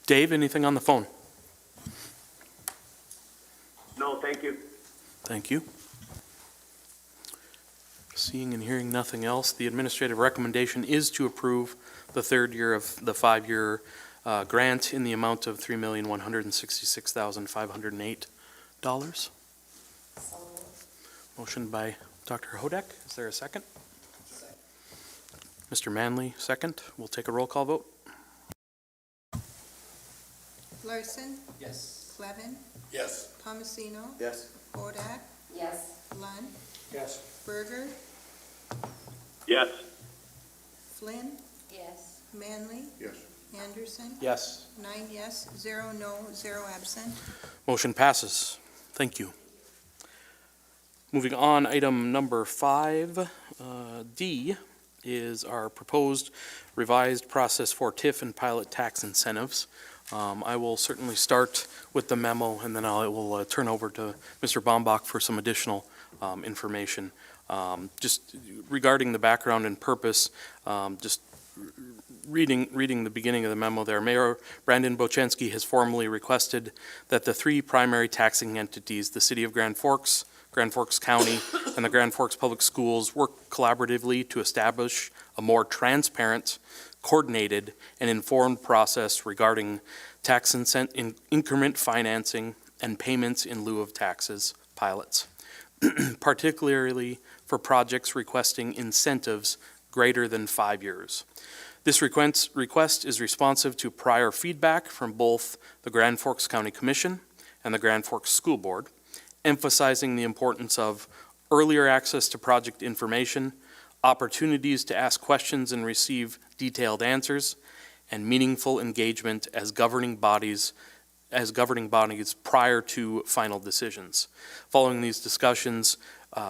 Dave, anything on the phone? No, thank you. Thank you. Seeing and hearing nothing else, the administrative recommendation is to approve the third year of the 5-year grant in the amount of $3,166,508. Motion by Dr. Hodak. Is there a second? Mr. Manley, second. We'll take a roll call vote. Larson? Yes. Levin? Yes. Palmasino? Yes. Hodak? Yes. Lund? Yes. Berger? Yes. Flynn? Yes. Manley? Yes. Anderson? Yes. 9 yes, 0 no, 0 absent. Motion passes. Thank you. Moving on, item number 5D is our proposed revised process for TIF and pilot tax incentives. I will certainly start with the memo, and then I will turn over to Mr. Bombach for some additional information. Just regarding the background and purpose, just reading the beginning of the memo there, Mayor Brandon Bochensky has formally requested that the 3 primary taxing entities, the City of Grand Forks County, and the Grand Forks Public Schools work collaboratively to establish a more transparent, coordinated, and informed process regarding tax increment financing and payments in lieu of taxes pilots, particularly for projects requesting incentives greater than 5 years. This request is responsive to prior feedback from both the Grand Forks County Commission and the Grand Forks School Board, emphasizing the importance of earlier access to project information, opportunities to ask questions and receive detailed answers, and meaningful engagement as governing bodies prior to final decisions. Following these discussions,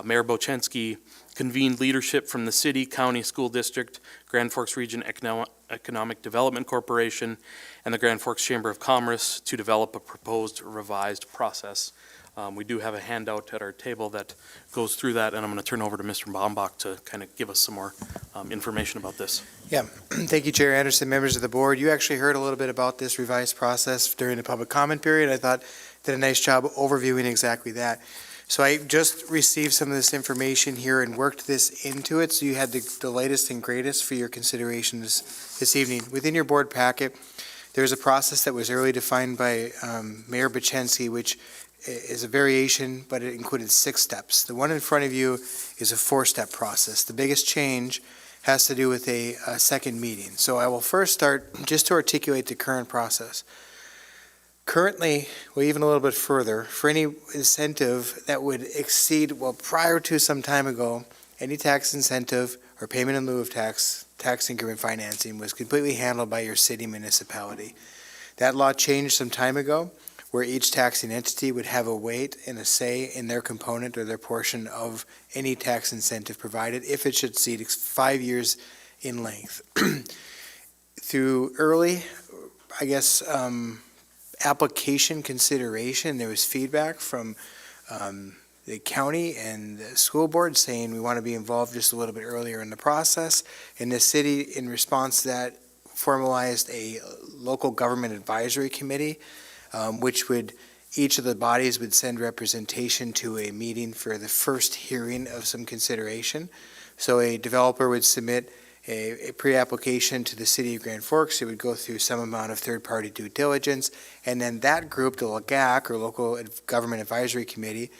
Mayor Bochensky convened leadership from the city, county, school district, Grand Forks Region Economic Development Corporation, and the Grand Forks Chamber of Commerce to develop a proposed revised process. We do have a handout at our table that goes through that, and I'm going to turn over to Mr. Bombach to kind of give us some more information about this. Yeah, thank you, Chair Anderson, members of the board. You actually heard a little bit about this revised process during the public comment period. I thought did a nice job overviewing exactly that. So I just received some of this information here and worked this into it, so you had the latest and greatest for your consideration this evening. Within your board packet, there's a process that was early defined by Mayor Bochensky, which is a variation, but it included 6 steps. The one in front of you is a 4-step process. The biggest change has to do with a second meeting. So I will first start just to articulate the current process. Currently, well, even a little bit further, for any incentive that would exceed, well, prior to some time ago, any tax incentive or payment in lieu of tax tax increment financing was completely handled by your city municipality. That law changed some time ago, where each taxing entity would have a weight and a say in their component or their portion of any tax incentive provided if it should exceed 5 years in length. Through early, application consideration, there was feedback from the county and the school board saying we want to be involved just a little bit earlier in the process. And the city, in response to that, formalized a local government advisory committee, each of the bodies would send representation to a meeting for the first hearing of some consideration. So a developer would submit a pre-application to the city of Grand Forks. It would go through some amount of third-party due diligence, and then that group, the LGAC, or Local Government Advisory Committee,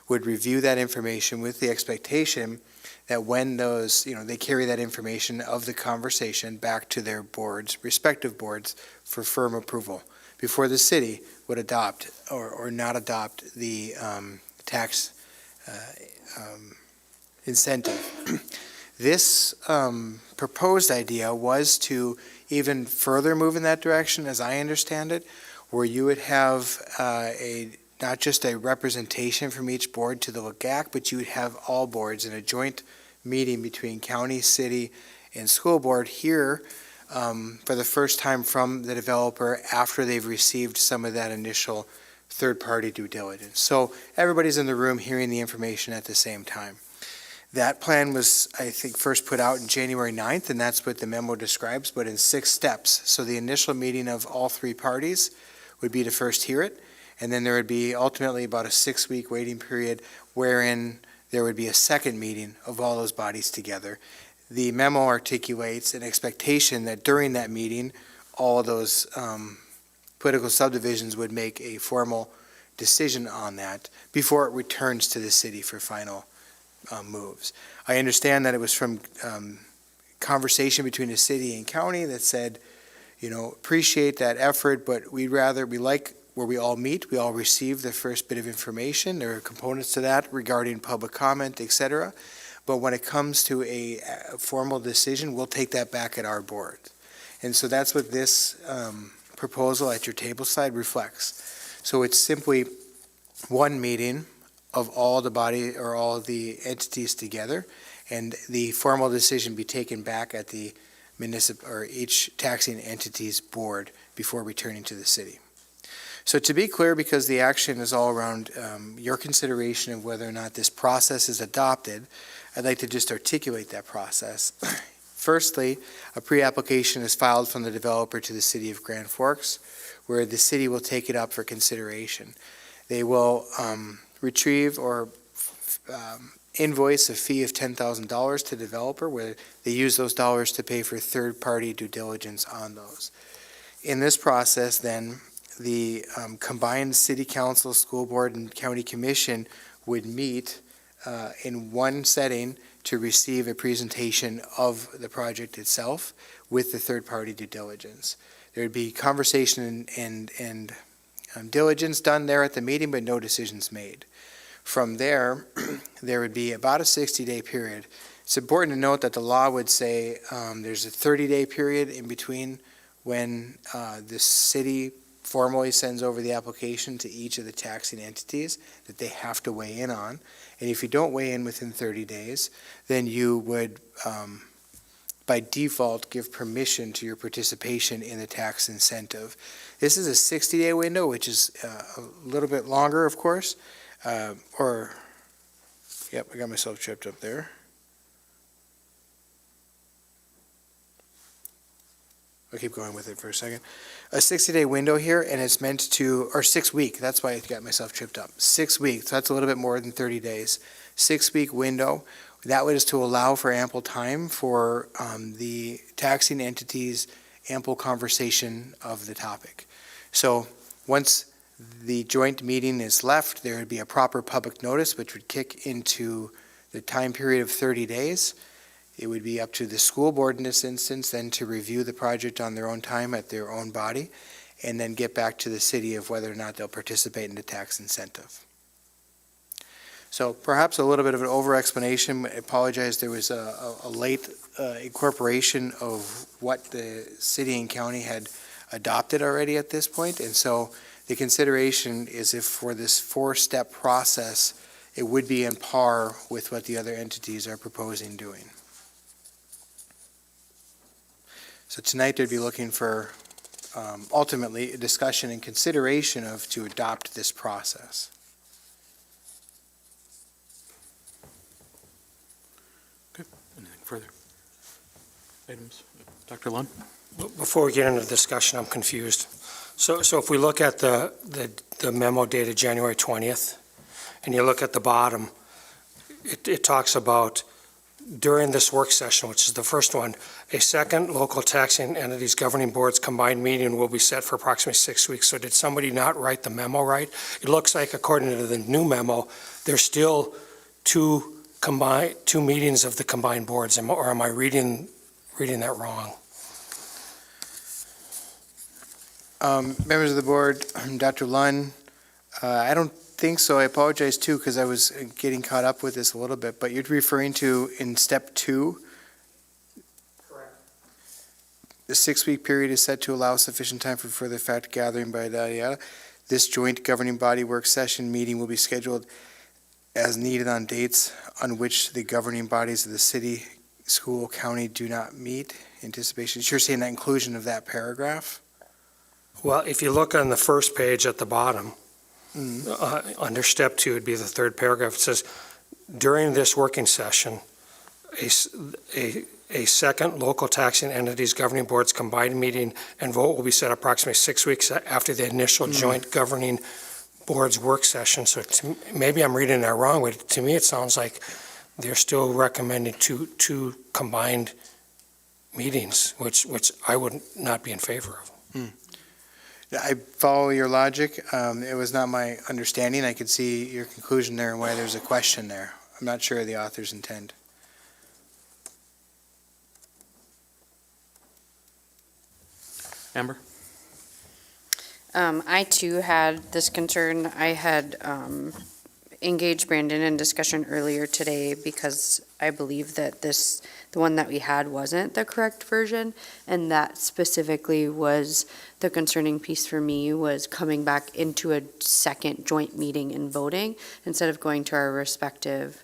would review that information with the expectation that when those, they carry that information of the conversation back to their boards, respective boards, for firm approval before the city would adopt or not adopt the tax incentive. This proposed idea was to even further move in that direction, as I understand it, where you would have not just a representation from each board to the LGAC, but you would have all boards in a joint meeting between county, city, and school board here for the first time from the developer after they've received some of that initial third-party due diligence. So everybody's in the room hearing the information at the same time. That plan was, I think, first put out in January 9th, and that's what the memo describes, but in 6 steps. So the initial meeting of all 3 parties would be to first hear it, and then there would be ultimately about a 6-week waiting period wherein there would be a second meeting of all those bodies together. The memo articulates an expectation that during that meeting, all of those political subdivisions would make a formal decision on that before it returns to the city for final moves. I understand that it was from conversation between the city and county that said, appreciate that effort, but we like where we all meet, we all receive the first bit of information. There are components to that regarding public comment, et cetera. But when it comes to a formal decision, we'll take that back at our board. And so that's what this proposal at your table side reflects. So it's simply one meeting of all the body or all the entities together, and the formal decision be taken back at the municipal or each taxing entity's board before returning to the city. So to be clear, because the action is all around your consideration of whether or not this process is adopted, I'd like to just articulate that process. Firstly, a pre-application is filed from the developer to the city of Grand Forks, where the city will take it up for consideration. They will retrieve or invoice a fee of $10,000 to the developer, where they use those dollars to pay for third-party due diligence on those. In this process, then, the combined city council, school board, and county commission would meet in one setting to receive a presentation of the project itself with the third-party due diligence. There would be conversation and diligence done there at the meeting, but no decisions made. From there, there would be about a 60-day period. It's important to note that the law would say there's a 30-day period in between when the city formally sends over the application to each of the taxing entities that they have to weigh in on. And if you don't weigh in within 30 days, then you would, by default, give permission to your participation in the tax incentive. This is a 60-day window, which is a little bit longer, of course. Yep, I got myself tripped up there. I'll keep going with it for a second. A 60-day window here, and it's meant to, or 6 week, that's why I got myself tripped up. 6 weeks, so that's a little bit more than 30 days. 6-week window, that was to allow for ample time for the taxing entities, ample conversation of the topic. So once the joint meeting is left, there would be a proper public notice, which would kick into the time period of 30 days. It would be up to the school board in this instance then to review the project on their own time at their own body, and then get back to the city of whether or not they'll participate in the tax incentive. So perhaps a little bit of an over-explanation. I apologize, there was a late incorporation of what the city and county had adopted already at this point. And so the consideration is if for this four-step process, it would be in par with what the other entities are proposing doing. So tonight they'd be looking for ultimately a discussion and consideration of to adopt this process. Anything further? Items? Dr. Lund? Before we get into the discussion, I'm confused. So if we look at the memo dated January 20th, and you look at the bottom, it talks about during this work session, which is the first one, a second local taxing entities governing boards combined meeting will be set for approximately 6 weeks. So did somebody not write the memo right? It looks like according to the new memo, there's still two meetings of the combined boards, or am I reading that wrong? Members of the board, Dr. Lund, I don't think so. I apologize too, because I was getting caught up with this a little bit, but you're referring to in step 2? Correct. The 6-week period is set to allow sufficient time for further fact gathering by yada yada. This joint governing body work session meeting will be scheduled as needed on dates on which the governing bodies of the city, school, county do not meet. Anticipation. You're saying that inclusion of that paragraph? Well, if you look on the first page at the bottom, under step 2, it'd be the third paragraph. It says, during this working session, a second local taxing entities governing boards combined meeting and vote will be set approximately 6 weeks after the initial joint governing boards work session. So maybe I'm reading that wrong, but to me it sounds like they're still recommending two combined meetings, which I would not be in favor of. I follow your logic. It was not my understanding. I could see your conclusion there and why there's a question there. I'm not sure of the author's intent. Amber? I too had this concern. I had engaged Brandon in discussion earlier today because I believe that the one that we had wasn't the correct version, and that specifically was the concerning piece for me, was coming back into a second joint meeting and voting instead of going to our respective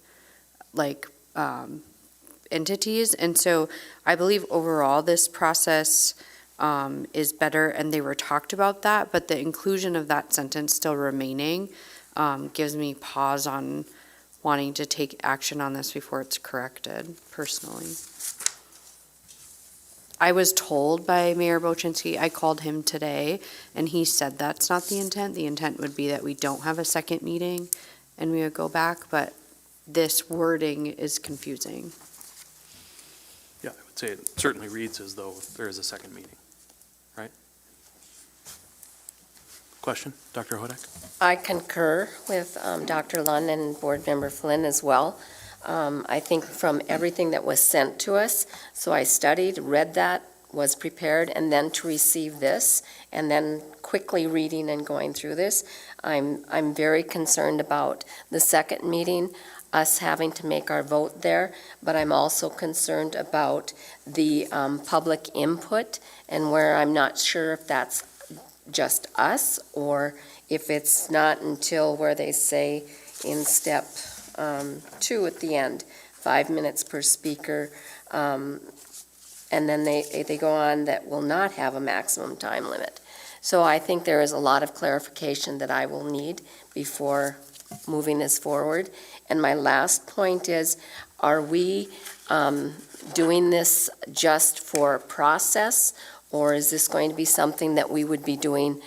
entities. And so I believe overall this process is better, and they were talked about that, but the inclusion of that sentence still remaining gives me pause on wanting to take action on this before it's corrected, personally. I was told by Mayor Bochinsky, I called him today, and he said that's not the intent. The intent would be that we don't have a second meeting and we would go back, but this wording is confusing. Yeah, I would say it certainly reads as though there is a second meeting, right? Question, Dr. Hodak? I concur with Dr. Lund and Board Member Flynn as well. I think from everything that was sent to us, so I studied, read that, was prepared, and then to receive this, and then quickly reading and going through this, I'm very concerned about the second meeting, us having to make our vote there, but I'm also concerned about the public input, and where I'm not sure if that's just us, or if it's not until where they say in step 2 at the end, 5 minutes per speaker, and then they go on that will not have a maximum time limit. So I think there is a lot of clarification that I will need before moving this forward. And my last point is, are we doing this just for process, or is this going to be something that we would be doing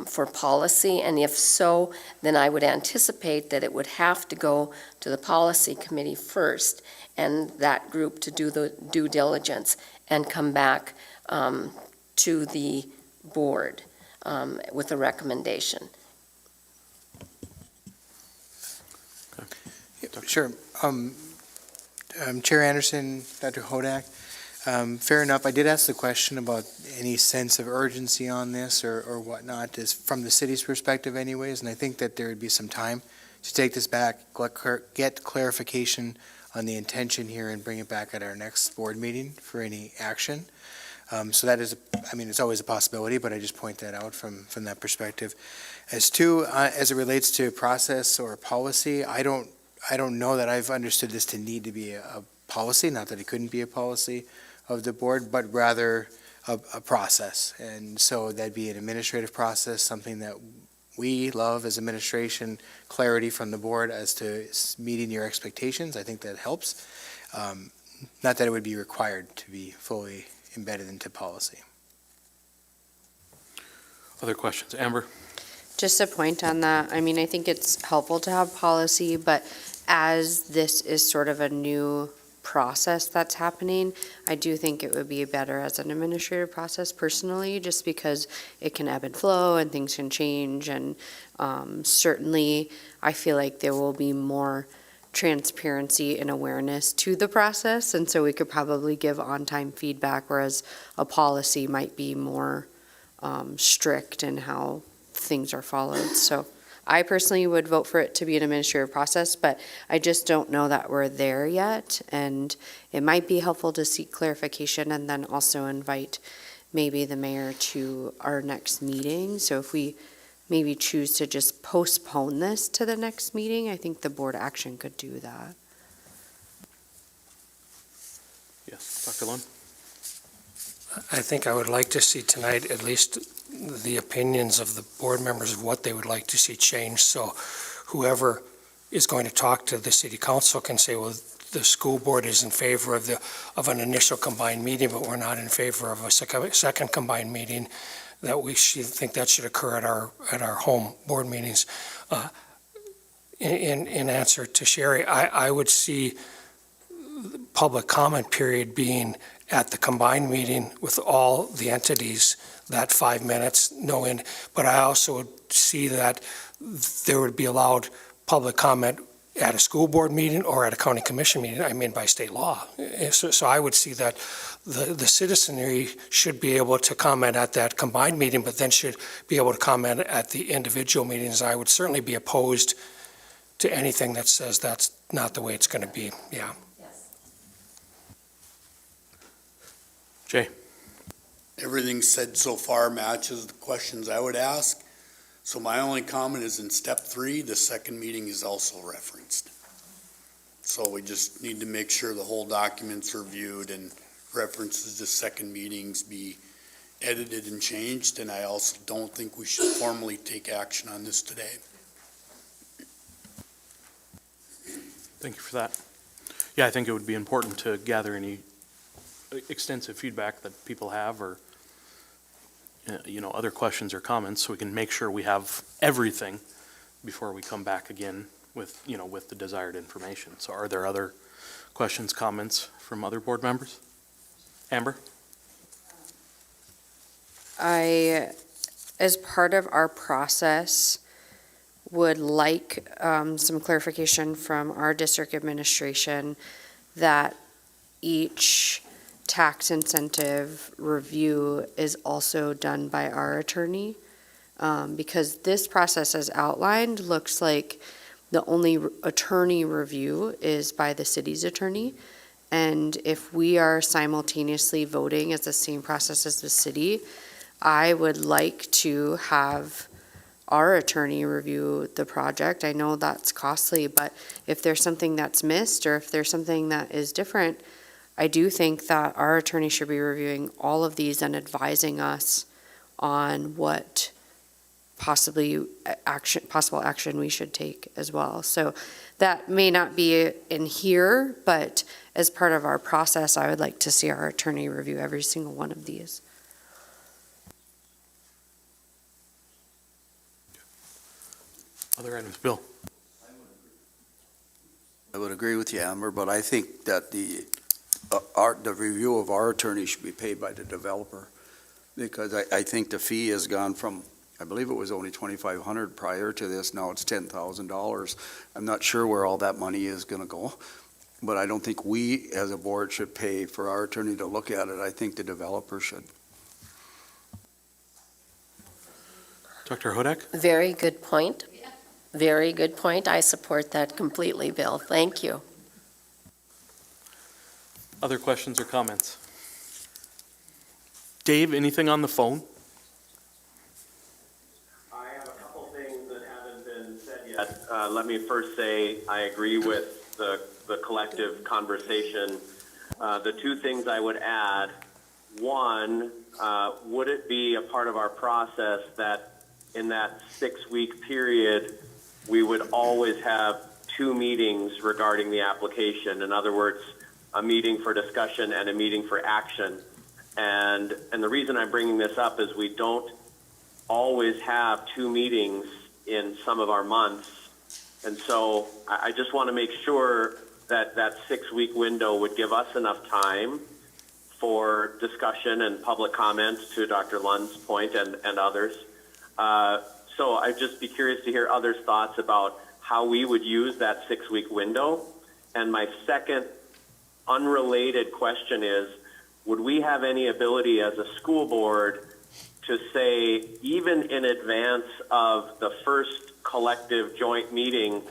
for policy? And if so, then I would anticipate that it would have to go to the policy committee first, and that group to do the due diligence and come back to the board with a recommendation. Sure. Chair Anderson, Dr. Hodak, fair enough. I did ask the question about any sense of urgency on this or whatnot, is from the city's perspective anyways, and I think that there would be some time to take this back, get clarification on the intention here and bring it back at our next board meeting for any action. So that is, it's always a possibility, but I just point that out from that perspective. As it relates to process or policy, I don't know that I've understood this to need to be a policy, not that it couldn't be a policy of the board, but rather a process. And so that'd be an administrative process, something that we love as administration, clarity from the board as to meeting your expectations. I think that helps. Not that it would be required to be fully embedded into policy. Other questions? Amber? Just a point on that. I mean, I think it's helpful to have policy, but as this is sort of a new process that's happening, I do think it would be better as an administrative process personally, just because it can ebb and flow and things can change. And certainly, I feel like there will be more transparency and awareness to the process. And so we could probably give on-time feedback, whereas a policy might be more strict in how things are followed. So I personally would vote for it to be an administrative process, but I just don't know that we're there yet. And it might be helpful to seek clarification and then also invite maybe the mayor to our next meeting. So if we maybe choose to just postpone this to the next meeting, I think the board action could do that. Yes, Dr. Lund? I think I would like to see tonight at least the opinions of the board members of what they would like to see changed. So whoever is going to talk to the city council can say, well, the school board is in favor of an initial combined meeting, but we're not in favor of a second combined meeting, that we should think that should occur at our home board meetings. In answer to Sherry, I would see public comment period being at the combined meeting with all the entities, that 5 minutes, no end. But I also would see that there would be allowed public comment at a school board meeting or at a county commission meeting, by state law. So I would see that the citizenry should be able to comment at that combined meeting, but then should be able to comment at the individual meetings. I would certainly be opposed to anything that says that's not the way it's going to be, yeah. Jay? Everything said so far matches the questions I would ask. So my only comment is in step 3, the second meeting is also referenced. So we just need to make sure the whole document's reviewed and references to second meetings be edited and changed. And I also don't think we should formally take action on this today. Thank you for that. Yeah, I think it would be important to gather any extensive feedback that people have, or other questions or comments, so we can make sure we have everything before we come back again with the desired information. So are there other questions, comments from other board members? Amber? I, as part of our process, would like some clarification from our district administration that each tax incentive review is also done by our attorney, because this process as outlined looks like the only attorney review is by the city's attorney. And if we are simultaneously voting as the same process as the city, I would like to have our attorney review the project. I know that's costly, but if there's something that's missed or if there's something that is different, I do think that our attorney should be reviewing all of these and advising us on what possible action we should take as well. So that may not be in here, but as part of our process, I would like to see our attorney review every single one of these. Other items, Bill? I would agree with you, Amber, but I think that the review of our attorney should be paid by the developer, because I think the fee has gone from, I believe it was only $2,500 prior to this, now it's $10,000. I'm not sure where all that money is going to go, but I don't think we as a board should pay for our attorney to look at it. I think the developer should. Dr. Hodak? Very good point. Very good point. I support that completely, Bill. Thank you. Other questions or comments? Dave, anything on the phone? I have a couple things that haven't been said yet. Let me first say I agree with the collective conversation. The two things I would add, one, would it be a part of our process that in that 6-week period, we would always have 2 meetings regarding the application? In other words, a meeting for discussion and a meeting for action. And the reason I'm bringing this up is we don't always have 2 meetings in some of our months. And so I just want to make sure that that 6-week window would give us enough time for discussion and public comment, to Dr. Lund's point, and others. So I'd just be curious to hear others' thoughts about how we would use that 6-week window. And my second unrelated question is, would we have any ability as a school board to say, even in advance of the first collective joint meeting,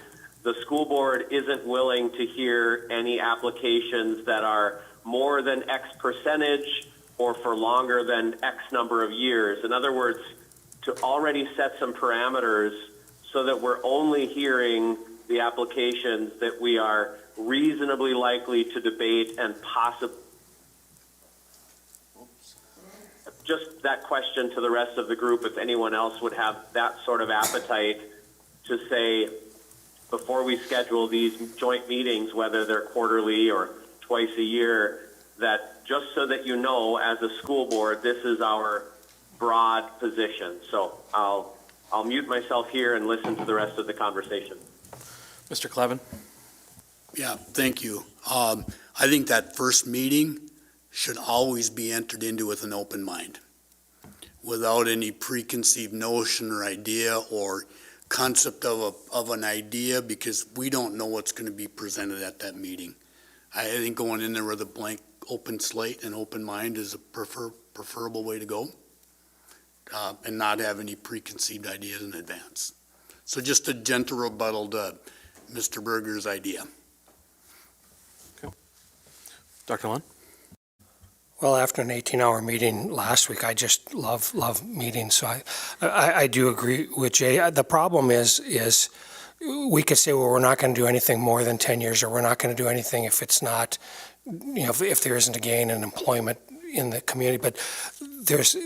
the school board isn't willing to hear any applications that are more than X percentage or for longer than X number of years? In other words, to already set some parameters so that we're only hearing the applications that we are reasonably likely to debate and possibly. Just that question to the rest of the group, if anyone else would have that sort of appetite to say, before we schedule these joint meetings, whether they're quarterly or twice a year, that just so that you know, as a school board, this is our broad position. So I'll mute myself here and listen to the rest of the conversation. Mr. Clevin? Yeah, thank you. I think that first meeting should always be entered into with an open mind, without any preconceived notion or idea or concept of an idea, because we don't know what's going to be presented at that meeting. I think going in there with a blank, open slate and open mind is a preferable way to go, and not have any preconceived ideas in advance. So just a gentle rebuttal to Mr. Berger's idea. Okay. Dr. Lund? Well, after an 18-hour meeting last week, I just love meetings. So I do agree with Jay. The problem is we could say, well, we're not going to do anything more than 10 years, or we're not going to do anything if it's not, if there isn't a gain in employment in the community. But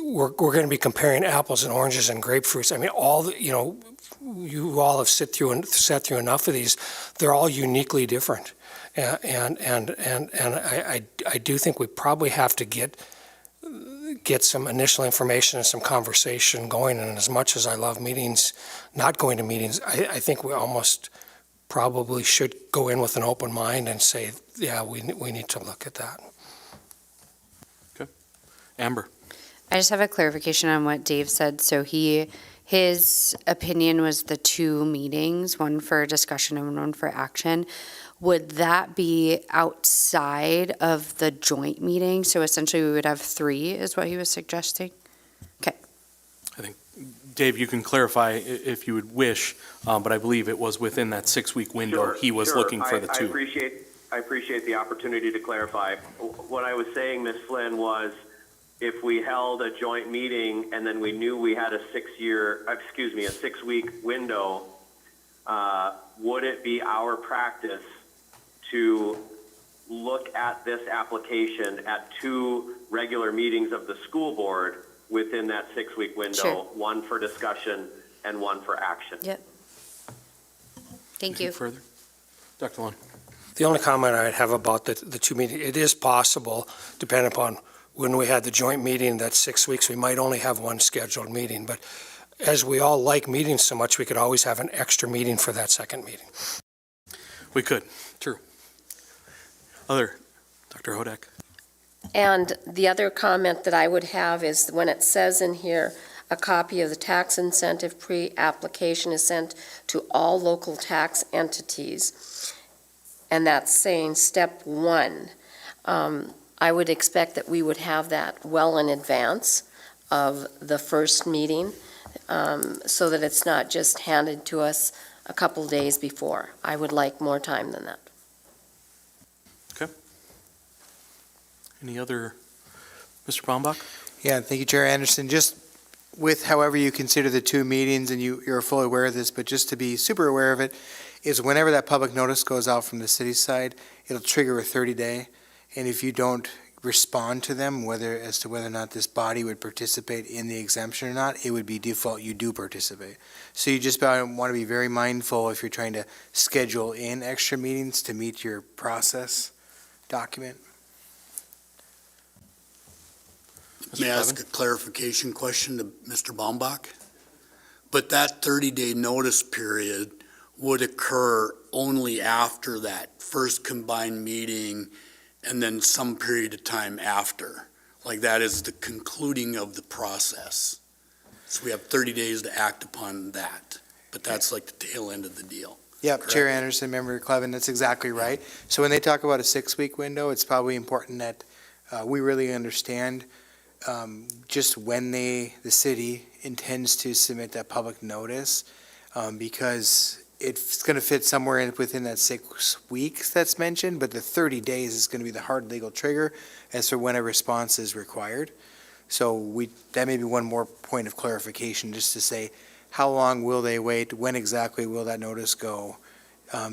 we're going to be comparing apples and oranges and grapefruits. I mean, you all have sat through enough of these. They're all uniquely different. And I do think we probably have to get some initial information and some conversation going. And as much as I love meetings, not going to meetings, I think we almost probably should go in with an open mind and say, yeah, we need to look at that. Okay. Amber? I just have a clarification on what Dave said. So his opinion was the 2 meetings, one for discussion and one for action. Would that be outside of the joint meeting? So essentially we would have 3 is what he was suggesting? Okay. I think, Dave, you can clarify if you would wish, but I believe it was within that 6-week window. Sure, he was looking for the 2. I appreciate the opportunity to clarify. What I was saying, Ms. Flynn, was if we held a joint meeting and then we knew we had a 6-week window, would it be our practice to look at this application at 2 regular meetings of the school board within that 6-week window, Sure. one for discussion and one for action? Yep. Thank you. Further? Dr. Lund? The only comment I'd have about the 2 meetings, it is possible, depending upon when we had the joint meeting, that 6 weeks, we might only have 1 scheduled meeting. But as we all like meetings so much, we could always have an extra meeting for that second meeting. We could, true. Dr. Hodak? And the other comment that I would have is when it says in here, a copy of the tax incentive pre-application is sent to all local tax entities. And that's saying step 1. I would expect that we would have that well in advance of the first meeting, so that it's not just handed to us a couple days before. I would like more time than that. Any other, Mr. Baumbach? Yeah, thank you, Chair Anderson. Just with however you consider the two meetings, and you're fully aware of this, but just to be super aware of it, is whenever that public notice goes out from the city side, it'll trigger a 30-day. And if you don't respond to them, as to whether or not this body would participate in the exemption or not, it would be default you do participate. So you just want to be very mindful if you're trying to schedule in extra meetings to meet your process document. May I ask a clarification question to Mr. Baumbach? But that 30-day notice period would occur only after that first combined meeting and then some period of time after. Like that is the concluding of the process. So we have 30 days to act upon that, but that's like the tail end of the deal. Yep, Correct. Chair Anderson, Member Clevin, that's exactly right. So when they talk about a 6-week window, it's probably important that we really understand just when the city intends to submit that public notice, because it's going to fit somewhere within that 6 weeks that's mentioned, but the 30 days is going to be the hard legal trigger as for when a response is required. So that may be one more point of clarification, just to say, how long will they wait? When exactly will that notice go?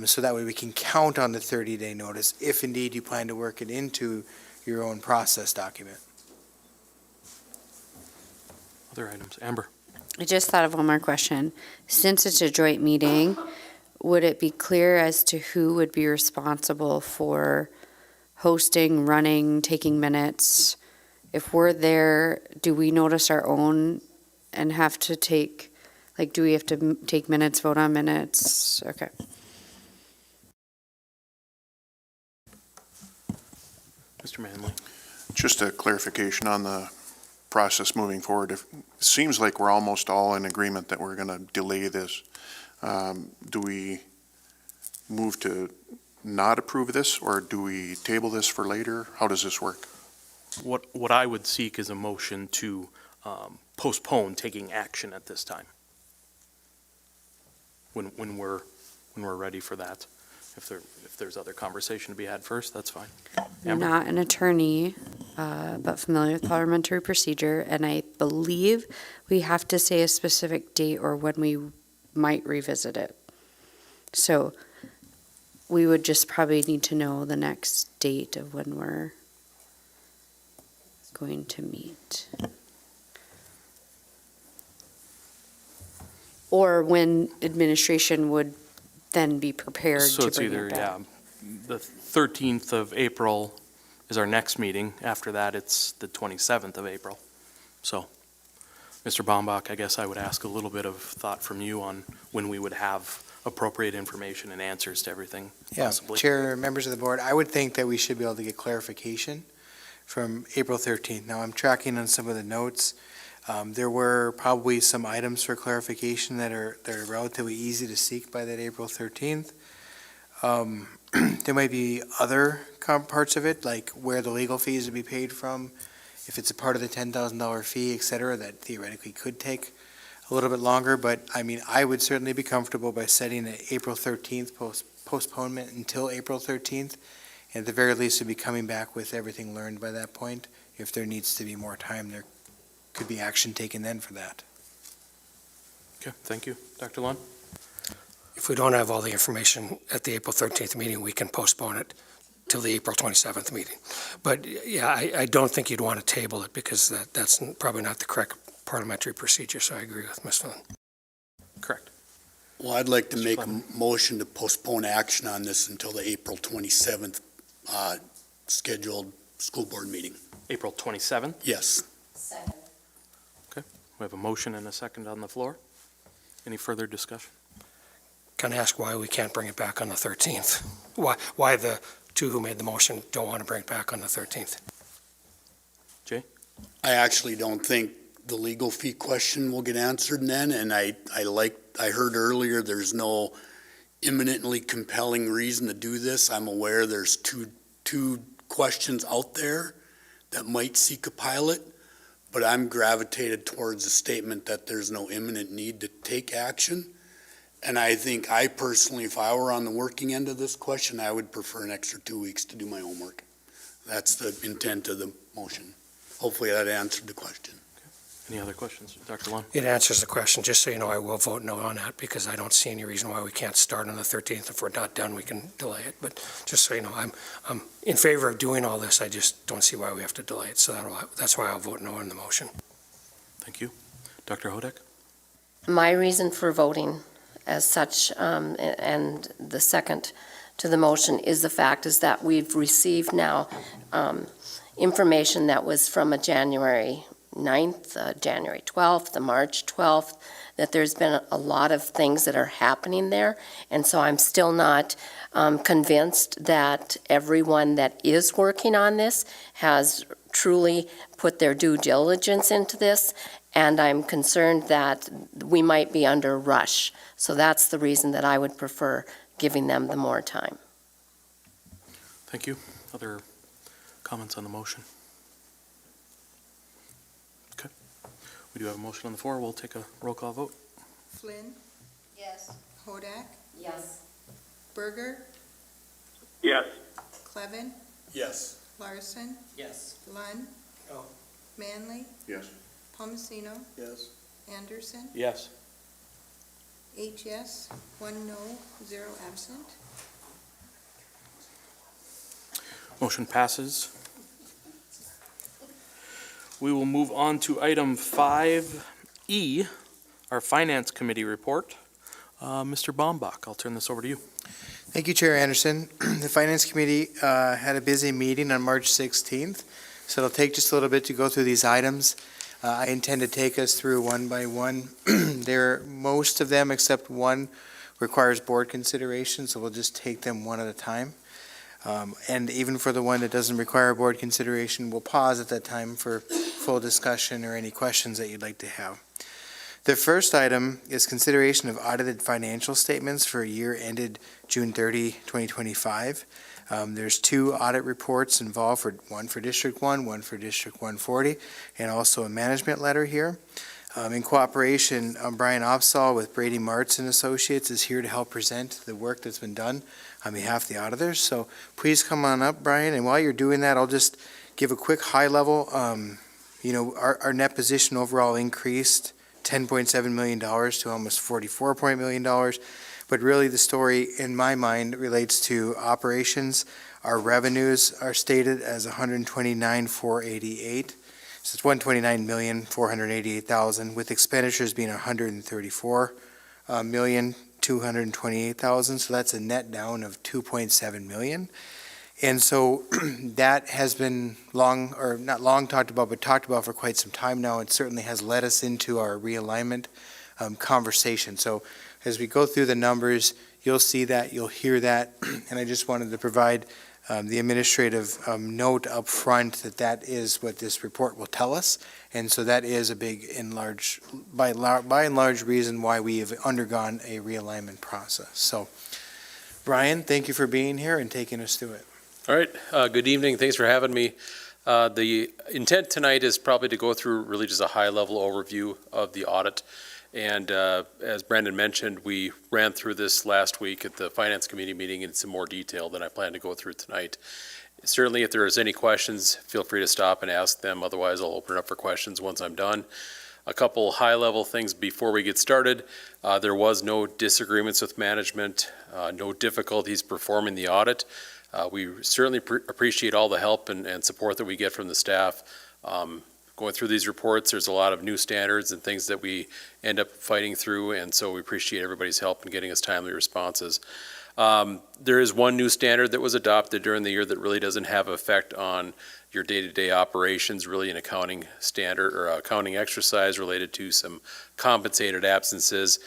So that way we can count on the 30-day notice if indeed you plan to work it into your own process document. Other items. Amber? I just thought of one more question. Since it's a joint meeting, would it be clear as to who would be responsible for hosting, running, taking minutes? If we're there, do we notice our own and have to take, do we have to take minutes, vote on minutes? Okay. Mr. Manley? Just a clarification on the process moving forward. It seems like we're almost all in agreement that we're going to delay this. Do we move to not approve this, or do we table this for later? How does this work? What I would seek is a motion to postpone taking action at this time. When we're ready for that. If there's other conversation to be had first, that's fine. I'm Amber? not an attorney, but familiar with parliamentary procedure, and I believe we have to say a specific date or when we might revisit it. So we would just probably need to know the next date of when we're going to meet. Or when administration would then be prepared So to it's bring either, it back. the 13th of April is our next meeting. After that, it's the 27th of April. So, Mr. Baumbach, I guess I would ask a little bit of thought from you on when we would have appropriate information and answers to everything, Yeah, possibly. Chair, members of the board, I would think that we should be able to get clarification from April 13th. Now, I'm tracking on some of the notes. There were probably some items for clarification that are relatively easy to seek by that April 13th. There might be other parts of it, like where the legal fees would be paid from, if it's a part of the $10,000 fee, et cetera, that theoretically could take a little bit longer. But, I mean, I would certainly be comfortable by setting an April 13th postponement until April 13th. And at the very least, we'd be coming back with everything learned by that point. If there needs to be more time, there could be action taken then for that. Okay, thank you. Dr. Lund? If we don't have all the information at the April 13th meeting, we can postpone it till the April 27th meeting. But yeah, I don't think you'd want to table it because that's probably not the correct parliamentary procedure, so I agree with Ms. Flynn. Correct. Well, I'd like to make a motion to postpone action on this until the April 27th scheduled school board meeting. April 27th? Yes. We have a motion and a second on the floor. Any further discussion? Can I ask why we can't bring it back on the 13th? Why the two who made the motion don't want to bring it back on the 13th? Jay? I actually don't think the legal fee question will get answered then, and I heard earlier there's no imminently compelling reason to do this. I'm aware there's two questions out there that might seek a pilot, but I'm gravitated towards the statement that there's no imminent need to take action. And I think I personally, if I were on the working end of this question, I would prefer an extra 2 weeks to do my homework. That's the intent of the motion. Hopefully that answered the question. Any other questions? Dr. Lund? It answers the question. Just so you know, I will vote no on that because I don't see any reason why we can't start on the 13th. If we're not done, we can delay it. But just so you know, I'm in favor of doing all this. I just don't see why we have to delay it. So that's why I'll vote no on the motion. Thank you. Dr. Hodak? My reason for voting as such, and the second to the motion is the fact is that we've received now information that was from a January 9th, January 12th, March 12th, that there's been a lot of things that are happening there. And so I'm still not convinced that everyone that is working on this has truly put their due diligence into this. And I'm concerned that we might be under rush. So that's the reason that I would prefer giving them the more time. Thank you. Other comments on the motion? Okay. We do have a motion on the floor. We'll take a roll call vote. Flynn, Yes. Hodak, Yes. Berger, Yes. Clevin, Yes. Larson, Yes. Lund, No. Manley, Yes. Palmasino, Yes. Anderson, Yes. 8 yes, 1 no, 0 absent. Motion passes. We will move on to item 5E, our Finance Committee report. Mr. Baumbach, I'll turn this over to you. Thank you, Chair Anderson. The Finance Committee had a busy meeting on March 16th, so it'll take just a little bit to go through these items. I intend to take us through one by one. Most of them, except one, requires board consideration, so we'll just take them one at a time. And even for the one that doesn't require board consideration, we'll pause at that time for full discussion or any questions that you'd like to have. The first item is consideration of audited financial statements for a year ended June 30, 2025. There's 2 audit reports involved, one for District 1, one for District 140, and also a management letter here. In cooperation, Brian Opsahl with Brady Martz and Associates is here to help present the work that's been done on behalf of the auditors. So please come on up, Brian, and while you're doing that, I'll just give a quick high level. Our net position overall increased $10.7 million to almost $44 million. But really the story in my mind relates to operations. Our revenues are stated as $129,488. So it's $129,488,000, with expenditures being $134,228,000. So that's a net down of $2.7 million. And so that has been talked about for quite some time now. It certainly has led us into our realignment conversation. So as we go through the numbers, you'll see that, you'll hear that, and I just wanted to provide the administrative note up front that is what this report will tell us. And so that is a big by and large reason why we have undergone a realignment process. So Brian, thank you for being here and taking us through it. All right, good evening. Thanks for having me. The intent tonight is probably to go through really just a high-level overview of the audit. And as Brandon mentioned, we ran through this last week at the Finance Committee meeting in some more detail than I plan to go through tonight. Certainly, if there is any questions, feel free to stop and ask them. Otherwise, I'll open it up for questions once I'm done. A couple high-level things before we get started. There was no disagreements with management, no difficulties performing the audit. We certainly appreciate all the help and support that we get from the staff. Going through these reports, there's a lot of new standards and things that we end up fighting through, and so we appreciate everybody's help in getting us timely responses. There is one new standard that was adopted during the year that really doesn't have effect on your day-to-day operations, really an accounting standard or accounting exercise related to some compensated absences.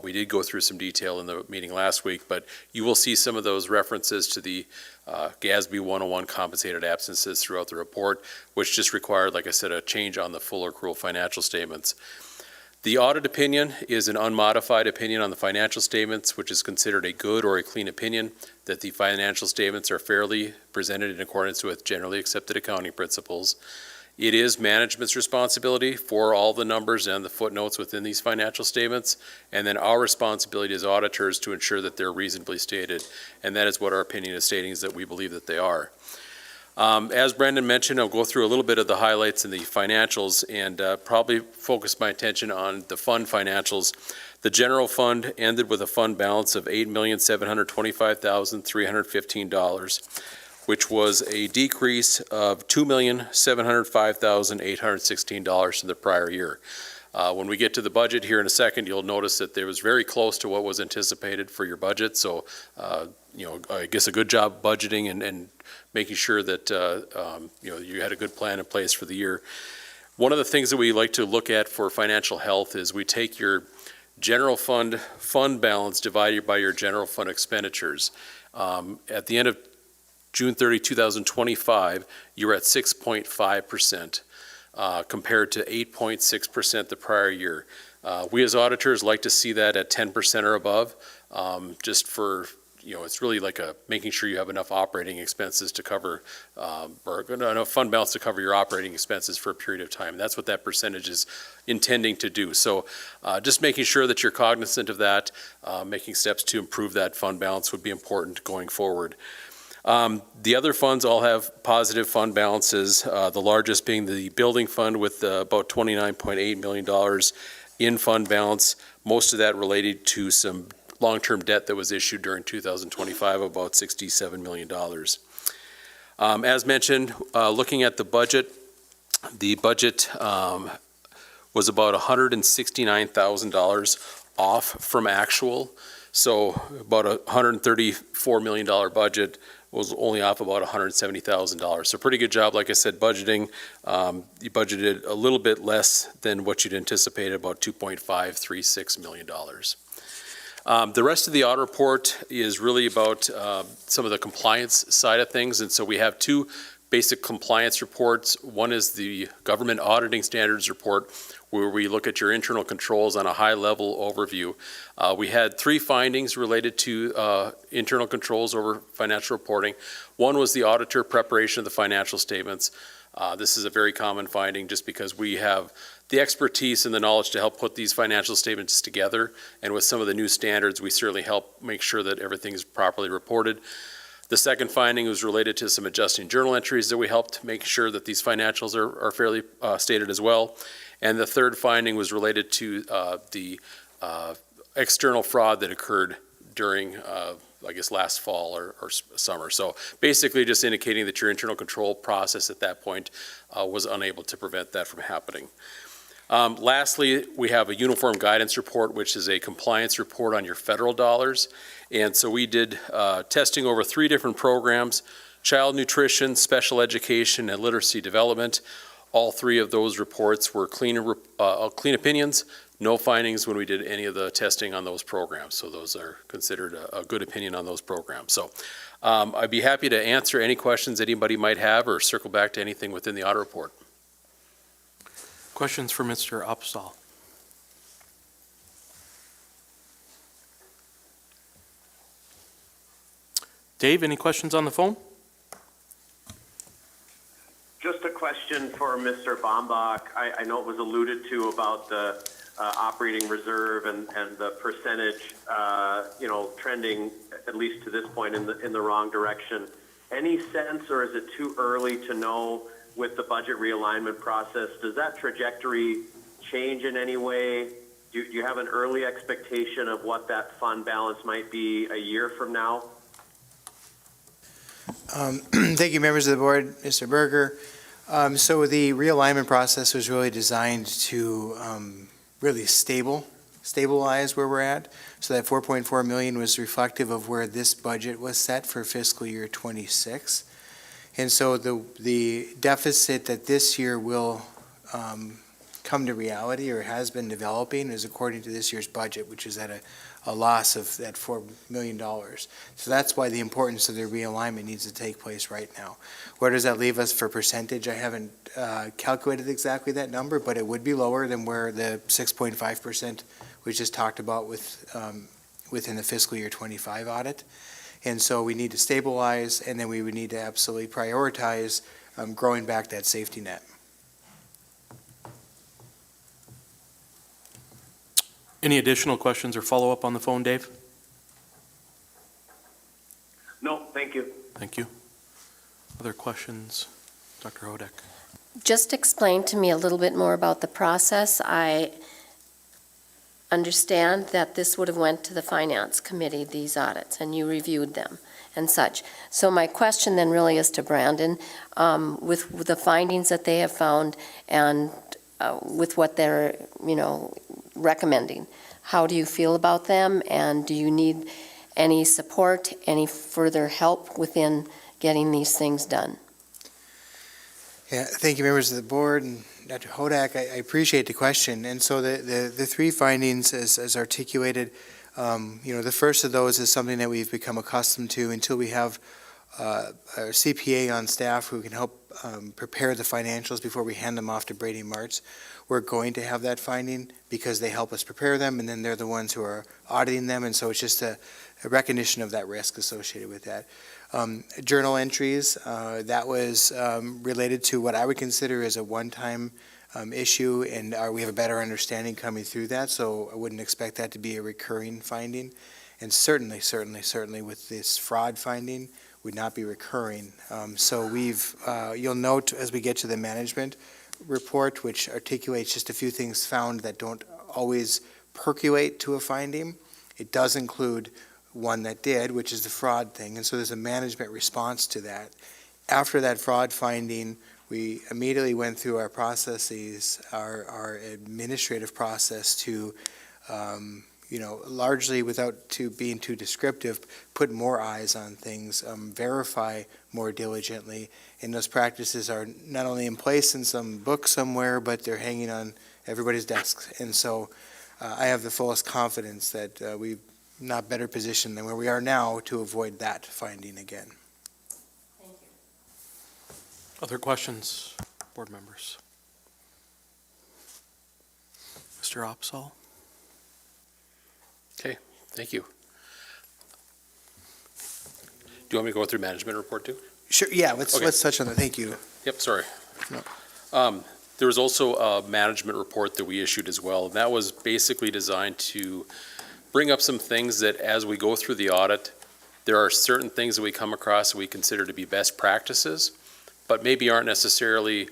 We did go through some detail in the meeting last week, but you will see some of those references to the GASB 101 compensated absences throughout the report, which just required, like I said, a change on the full accrual financial statements. The audit opinion is an unmodified opinion on the financial statements, which is considered a good or a clean opinion, that the financial statements are fairly presented in accordance with generally accepted accounting principles. It is management's responsibility for all the numbers and the footnotes within these financial statements, and then our responsibility as auditors to ensure that they're reasonably stated, and that is what our opinion is stating, is that we believe that they are. As Brendan mentioned, I'll go through a little bit of the highlights in the financials and probably focus my attention on the fund financials. The general fund ended with a fund balance of $8,725,315, which was a decrease of $2,705,816 from the prior year. When we get to the budget here in a second, you'll notice that there was very close to what was anticipated for your budget. So, I guess a good job budgeting and making sure that, you had a good plan in place for the year. One of the things that we like to look at for financial health is we take your general fund balance divided by your general fund expenditures. At the end of June 30, 2025, you're at 6.5%. Compared to 8.6% the prior year. We as auditors like to see that at 10% or above, just for, it's really like making sure you have enough operating expenses to cover, or enough fund balance to cover your operating expenses for a period of time. That's what that percentage is intending to do. So just making sure that you're cognizant of that, making steps to improve that fund balance would be important going forward. The other funds all have positive fund balances, the largest being the building fund with about $29.8 million in fund balance, most of that related to some long-term debt that was issued during 2025, about $67 million. As mentioned, looking at the budget was about $169,000 off from actual, so about a $134 million budget was only off about $170,000. So pretty good job, like I said, budgeting. You budgeted a little bit less than what you'd anticipated, about $2.536 million. The rest of the audit report is really about some of the compliance side of things, and so we have two basic compliance reports. One is the Government Auditing Standards Report, where we look at your internal controls on a high-level overview. We had three findings related to internal controls over financial reporting. One was the auditor preparation of the financial statements. This is a very common finding just because we have the expertise and the knowledge to help put these financial statements together, and with some of the new standards, we certainly help make sure that everything is properly reported. The second finding was related to some adjusting journal entries that we helped make sure that these financials are fairly stated as well. And the third finding was related to the external fraud that occurred during, I guess, last fall or summer. So basically just indicating that your internal control process at that point was unable to prevent that from happening. Lastly, we have a uniform guidance report, which is a compliance report on your federal dollars. And so we did testing over 3 different programs: child nutrition, special education, and literacy development. All 3 of those reports were clean opinions, no findings when we did any of the testing on those programs. So those are considered a good opinion on those programs. So I'd be happy to answer any questions anybody might have or circle back to anything within the audit report. Questions for Mr. Upsall? Dave, any questions on the phone? Just a question for Mr. Bombach. I know it was alluded to about the operating reserve and the percentage, trending at least to this point in the wrong direction. Any sense, or is it too early to know with the budget realignment process? Does that trajectory change in any way? Do you have an early expectation of what that fund balance might be a year from now? Thank you, members of the board, Mr. Berger. So the realignment process was really designed to really stabilize where we're at. So that 4.4 million was reflective of where this budget was set for fiscal year 26. And so the deficit that this year will come to reality, or has been developing, is according to this year's budget, which is at a loss of that $4 million. So that's why the importance of the realignment needs to take place right now. Where does that leave us for percentage? I haven't calculated exactly that number, but it would be lower than where the 6.5% we just talked about within the fiscal year 25 audit. And so we need to stabilize, and then we would need to absolutely prioritize growing back that safety net. Any additional questions or follow-up on the phone, Dave? No, thank you. Thank you. Other questions? Dr. Hodak? Just explain to me a little bit more about the process. I understand that this would have went to the Finance Committee, these audits, and you reviewed them and such. So my question then really is to Brandon, with the findings that they have found and with what they're, recommending, how do you feel about them, and do you need any support, any further help within getting these things done? Yeah, thank you, members of the board, and Dr. Hodak, I appreciate the question. And so the three findings as articulated, the first of those is something that we've become accustomed to until we have our CPA on staff who can help prepare the financials before we hand them off to Brady Martz. We're going to have that finding because they help us prepare them, and then they're the ones who are auditing them, and so it's just a recognition of that risk associated with that. Journal entries, that was related to what I would consider as a one-time issue, and we have a better understanding coming through that, so I wouldn't expect that to be a recurring finding. And certainly with this fraud finding, would not be recurring. So you'll note as we get to the management report, which articulates just a few things found that don't always percolate to a finding. It does include one that did, which is the fraud thing, and so there's a management response to that. After that fraud finding, we immediately went through our processes, our administrative process to, largely without being too descriptive, put more eyes on things, verify more diligently, and those practices are not only in place in some book somewhere, but they're hanging on everybody's desks. And so I have the fullest confidence that we're not better positioned than where we are now to avoid that finding again. Thank you. Other questions, board members? Mr. Opsahl? Okay, thank you. Do you want me to go through management report too? Sure, yeah, let's touch on that. Thank you. Yep, sorry. No. There was also a management report that we issued as well, and that was basically designed to bring up some things that as we go through the audit, there are certain things that we come across that we consider to be best practices, but maybe aren't necessarily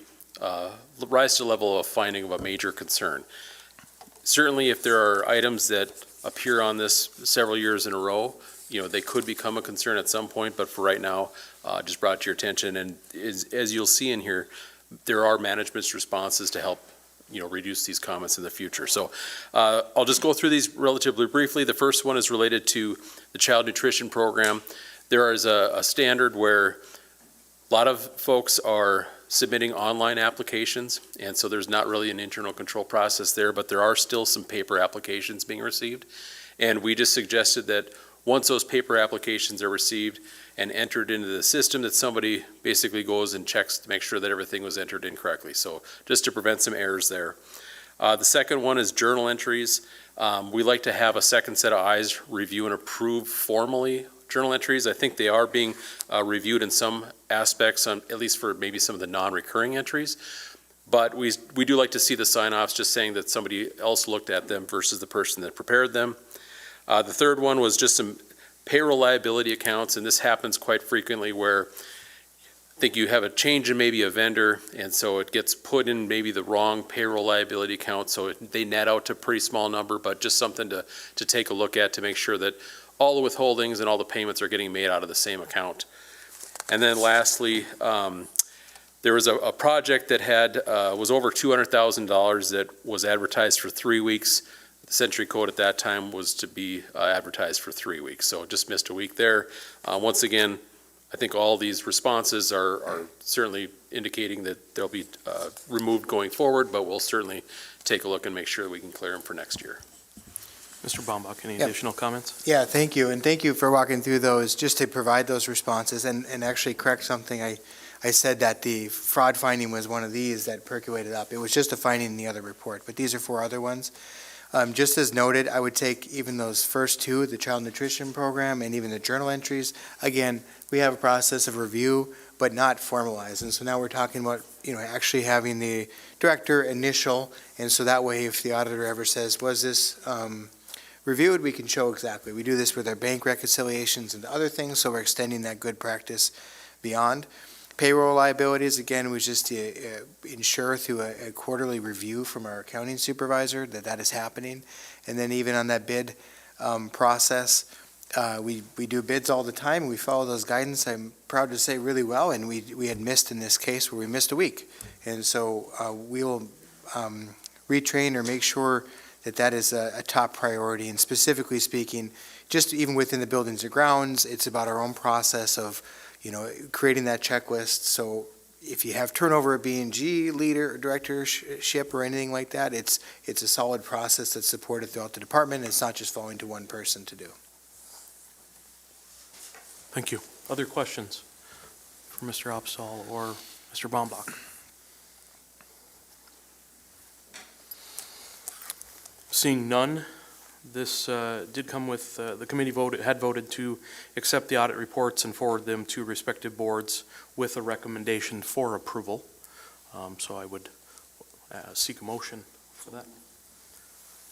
rise to the level of finding of a major concern. Certainly, if there are items that appear on this several years in a row, they could become a concern at some point, but for right now, just brought to your attention. And as you'll see in here, there are management's responses to help, reduce these comments in the future. So I'll just go through these relatively briefly. The first one is related to the child nutrition program. There is a standard where a lot of folks are submitting online applications, and so there's not really an internal control process there, but there are still some paper applications being received. And we just suggested that once those paper applications are received and entered into the system, that somebody basically goes and checks to make sure that everything was entered in correctly. So just to prevent some errors there. The second one is journal entries. We like to have a second set of eyes review and approve formally journal entries. I think they are being reviewed in some aspects, at least for maybe some of the non-recurring entries. But we do like to see the sign-offs just saying that somebody else looked at them versus the person that prepared them. The third one was just some payroll liability accounts, and this happens quite frequently where I think you have a change in maybe a vendor, and so it gets put in maybe the wrong payroll liability account, so they net out to a pretty small number, but just something to take a look at to make sure that all the withholdings and all the payments are getting made out of the same account. And then lastly, there was a project that was over $200,000 that was advertised for 3 weeks. The Century Code at that time was to be advertised for 3 weeks, so just missed a week there. Once again, I think all these responses are certainly indicating that they'll be removed going forward, but we'll certainly take a look and make sure that we can clear them for next year. Mr. Baumbach, any additional comments? Yeah, thank you, and thank you for walking through those, just to provide those responses, and actually correct something. I said that the fraud finding was one of these that percolated up. It was just a finding in the other report, but these are 4 other ones. Just as noted, I would take even those first 2, the child nutrition program and even the journal entries. Again, we have a process of review, but not formalized. And so now we're talking about, actually having the director initial, and so that way if the auditor ever says, was this reviewed, we can show exactly. We do this with our bank reconciliations and other things, so we're extending that good practice beyond. Payroll liabilities, again, was just to ensure through a quarterly review from our accounting supervisor that that is happening. And then even on that bid process, we do bids all the time. We follow those guidance, I'm proud to say, really well, and we had missed in this case where we missed a week. And so we will retrain or make sure that that is a top priority. And specifically speaking, just even within the buildings and grounds, it's about our own process of creating that checklist. So if you have turnover at B&G leader or directorship or anything like that, it's a solid process that's supported throughout the department. It's not just falling to one person to do. Thank you. Other questions for Mr. Opsahl or Mr. Baumbach? Seeing none, this did come with, the committee had voted to accept the audit reports and forward them to respective boards with a recommendation for approval. So I would seek a motion for that.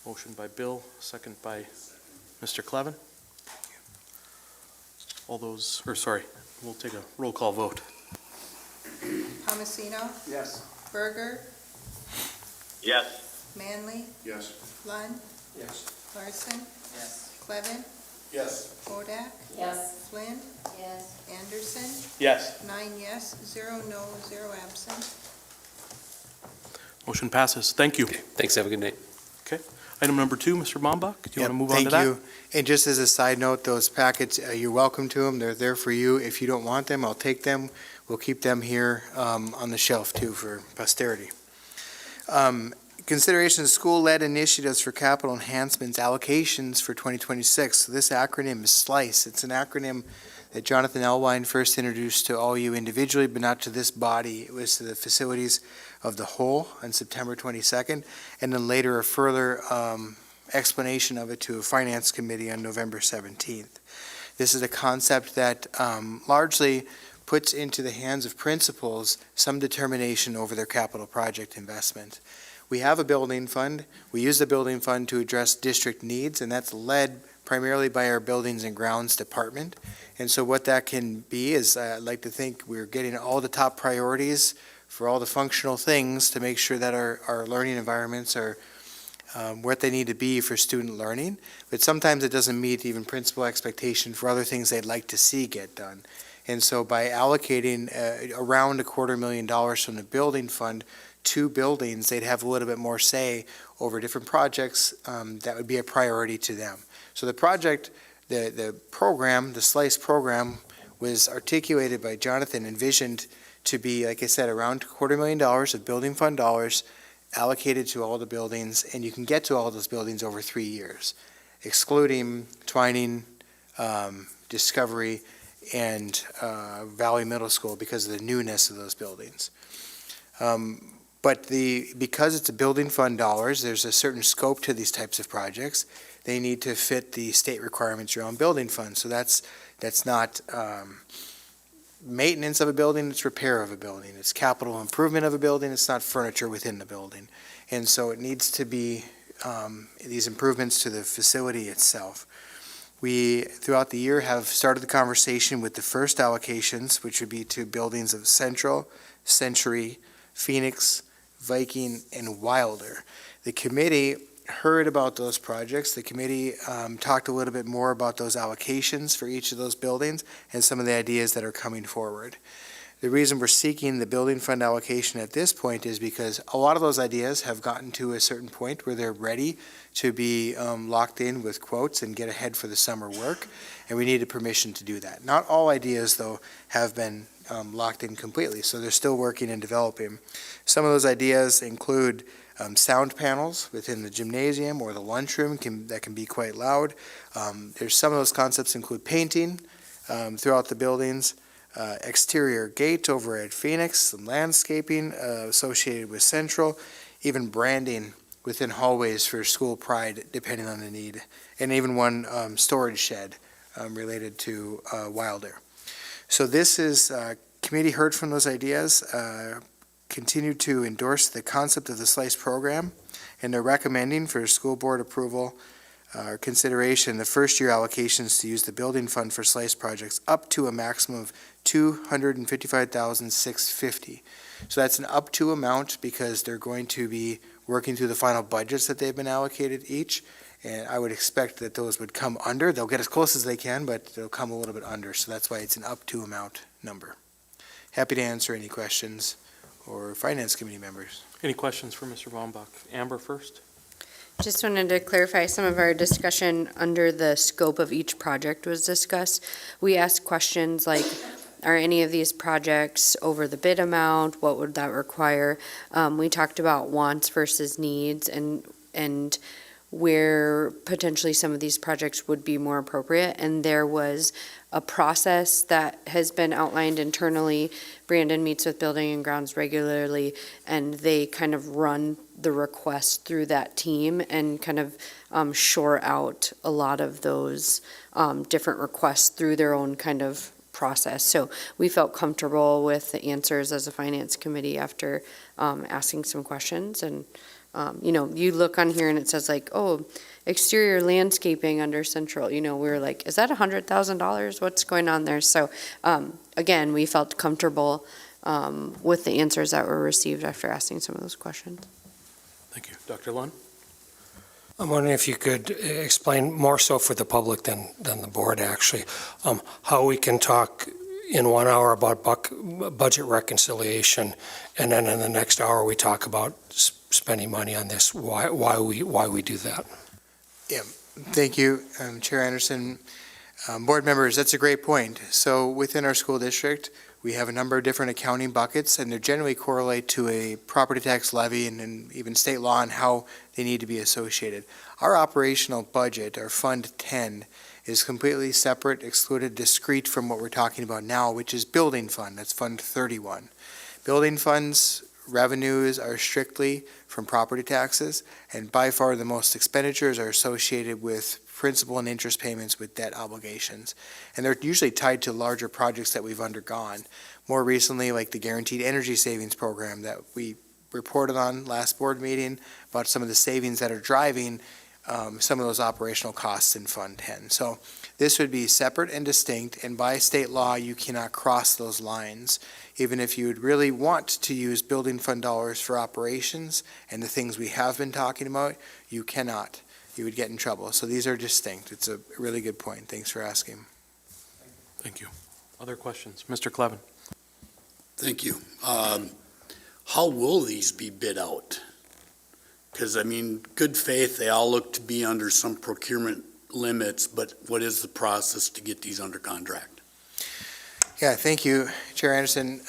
Motion by Bill, second by Mr. Clevin. All those, we'll take a roll call vote. Palmesino, Yes. Berger, Yes. Manley, Yes. Lund, Yes. Larson, Yes. Clevin, Yes. Hodak, Yes. Flynn, Yes. Anderson, Yes. 9 yes, 0 no, 0 absent. Motion passes. Thank you. Thanks, have a good night. Item number 2, Mr. Baumbach, do you want to move on to that? Thank you. And just as a side note, those packets, you're welcome to them. They're there for you. If you don't want them, I'll take them. We'll keep them here on the shelf too for posterity. Consideration of school-led initiatives for capital enhancements allocations for 2026. So this acronym is SLICE. It's an acronym that Jonathan Elwine first introduced to all you individually, but not to this body. It was to the facilities of the whole on September 22nd, and then later a further explanation of it to a finance committee on November 17th. This is a concept that largely puts into the hands of principals some determination over their capital project investment. We have a building fund. We use the building fund to address district needs, and that's led primarily by our Buildings and Grounds Department. And so what that can be is, I'd like to think we're getting all the top priorities for all the functional things to make sure that our learning environments are what they need to be for student learning. But sometimes it doesn't meet even principal expectation for other things they'd like to see get done. And so by allocating around $250,000 from the building fund to buildings, they'd have a little bit more say over different projects that would be a priority to them. So the project, the program, the SLICE program, was articulated by Jonathan, envisioned to be, like I said, around $250,000 of building fund dollars allocated to all the buildings, and you can get to all those buildings over 3 years, excluding Twining, Discovery, and Valley Middle School because of the newness of those buildings. But because it's a building fund dollars, there's a certain scope to these types of projects. They need to fit the state requirements around building funds. So that's not maintenance of a building, it's repair of a building. It's capital improvement of a building, it's not furniture within the building. And so it needs to be these improvements to the facility itself. We, throughout the year, have started the conversation with the first allocations, which would be to buildings of Central, Century, Phoenix, Viking, and Wilder. The committee heard about those projects. The committee talked a little bit more about those allocations for each of those buildings and some of the ideas that are coming forward. The reason we're seeking the building fund allocation at this point is because a lot of those ideas have gotten to a certain point where they're ready to be locked in with quotes and get ahead for the summer work, and we needed permission to do that. Not all ideas, though, have been locked in completely, so they're still working and developing. Some of those ideas include sound panels within the gymnasium or the lunchroom that can be quite loud. There's some of those concepts include painting throughout the buildings, exterior gate over at Phoenix, some landscaping associated with Central, even branding within hallways for school pride, depending on the need, and even one storage shed related to Wilder. So this is committee heard from those ideas, continued to endorse the concept of the SLICE program, and they're recommending for school board approval or consideration the first-year allocations to use the building fund for SLICE projects up to a maximum of $255,650. So that's an up to amount because they're going to be working through the final budgets that they've been allocated each. And I would expect that those would come under. They'll get as close as they can, but they'll come a little bit under. So that's why it's an up to amount number. Happy to answer any questions or finance committee members. Any questions for Mr. Baumbach? Amber first. Just wanted to clarify some of our discussion under the scope of each project was discussed. We asked questions like, are any of these projects over the bid amount? What would that require? We talked about wants versus needs and where potentially some of these projects would be more appropriate. And there was a process that has been outlined internally. Brandon meets with Building and Grounds regularly, and they kind of run the requests through that team and kind of shore out a lot of those different requests through their own kind of process. So we felt comfortable with the answers as a finance committee after asking some questions. And you look on here and it says like, oh, exterior landscaping under central, we were like, is that $100,000? What's going on there? So again, we felt comfortable with the answers that were received after asking some of those questions. Thank you. Dr. Lund? I'm wondering if you could explain more so for the public than the board actually, how we can talk in 1 hour about budget reconciliation, and then in the next hour we talk about spending money on this. Why we do that? Yeah, thank you, Chair Anderson. Board members, that's a great point. So within our school district, we have a number of different accounting buckets, and they generally correlate to a property tax levy and even state law and how they need to be associated. Our operational budget, our Fund 10, is completely separate, excluded, discrete from what we're talking about now, which is building fund. That's Fund 31. Building funds revenues are strictly from property taxes, and by far the most expenditures are associated with principal and interest payments with debt obligations. And they're usually tied to larger projects that we've undergone. More recently, like the Guaranteed Energy Savings Program that we reported on last board meeting about some of the savings that are driving some of those operational costs in Fund 10. So this would be separate and distinct, and by state law, you cannot cross those lines. Even if you would really want to use building fund dollars for operations and the things we have been talking about, you cannot. You would get in trouble. So these are distinct. It's a really good point. Thanks for asking. Thank you. Other questions? Mr. Clevin? Thank you. How will these be bid out? Because, good faith, they all look to be under some procurement limits, but what is the process to get these under contract? Yeah, thank you, Chair Anderson,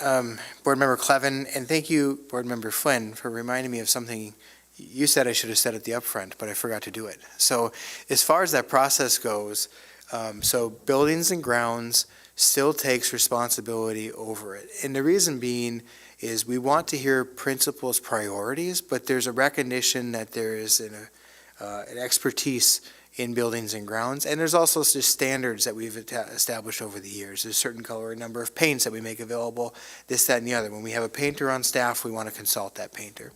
Board Member Clevin, and thank you, Board Member Flynn, for reminding me of something you said I should have said at the upfront, but I forgot to do it. So as far as that process goes, so Buildings and Grounds still takes responsibility over it. And the reason being is we want to hear principals' priorities, but there's a recognition that there is an expertise in Buildings and Grounds, and there's also just standards that we've established over the years. There's a certain color and number of paints that we make available, this, that, and the other. When we have a painter on staff, we want to consult that painter.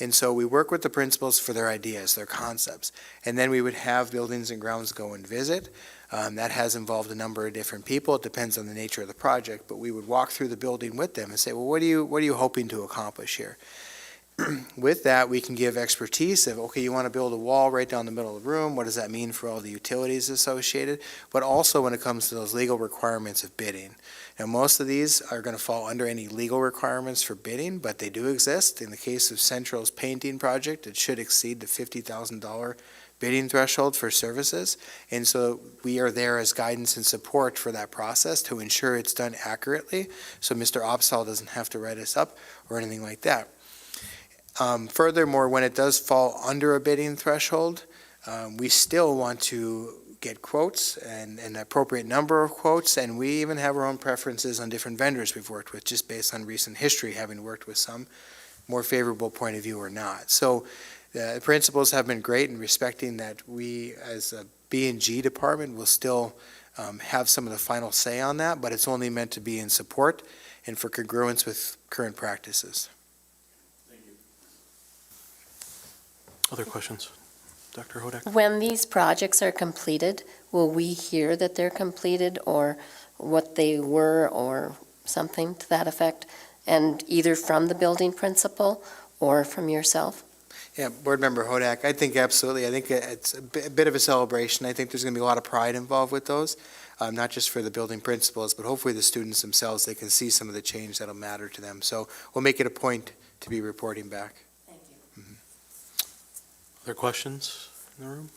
And so we work with the principals for their ideas, their concepts, and then we would have Buildings and Grounds go and visit. That has involved a number of different people. It depends on the nature of the project, but we would walk through the building with them and say, well, what are you hoping to accomplish here? With that, we can give expertise of, okay, you want to build a wall right down the middle of the room. What does that mean for all the utilities associated? But also when it comes to those legal requirements of bidding. Now, most of these are going to fall under any legal requirements for bidding, but they do exist. In the case of Central's painting project, it should exceed the $50,000 bidding threshold for services. And so we are there as guidance and support for that process to ensure it's done accurately, so Mr. Opsahl doesn't have to write us up or anything like that. Furthermore, when it does fall under a bidding threshold, we still want to get quotes and an appropriate number of quotes, and we even have our own preferences on different vendors we've worked with, just based on recent history, having worked with some more favorable point of view or not. So the principals have been great in respecting that we, as a B&G department, will still have some of the final say on that, but it's only meant to be in support. and for congruence with current practices. Other questions? Dr. Hodak? When these projects are completed, will we hear that they're completed or what they were or something to that effect? And either from the building principal or from yourself? Yeah, Board Member Hodak, I think absolutely. I think it's a bit of a celebration. I think there's going to be a lot of pride involved with those, not just for the building principals, but hopefully the students themselves. They can see some of the change that'll matter to them. So we'll make it a point to be reporting back. Thank you. Other questions in the room?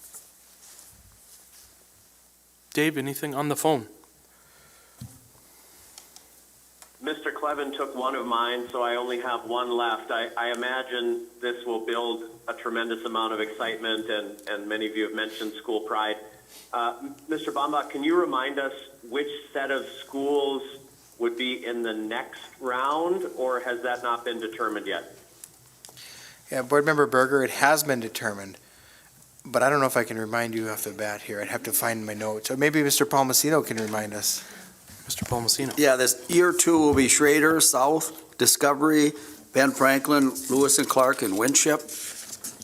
Dave, anything on the phone? Mr. Clevin took one of mine, so I only have one left. I imagine this will build a tremendous amount of excitement, and many of you have mentioned school pride. Mr. Bombach, can you remind us which set of schools would be in the next round, or has that not been determined yet? Yeah, Board Member Berger, it has been determined, but I don't know if I can remind you off the bat here. I'd have to find my notes, or maybe Mr. Palmasino can remind us. Mr. Palmasino? Yeah, this year 2 will be Schrader, South, Discovery, Ben Franklin, Lewis and Clark, and Winship.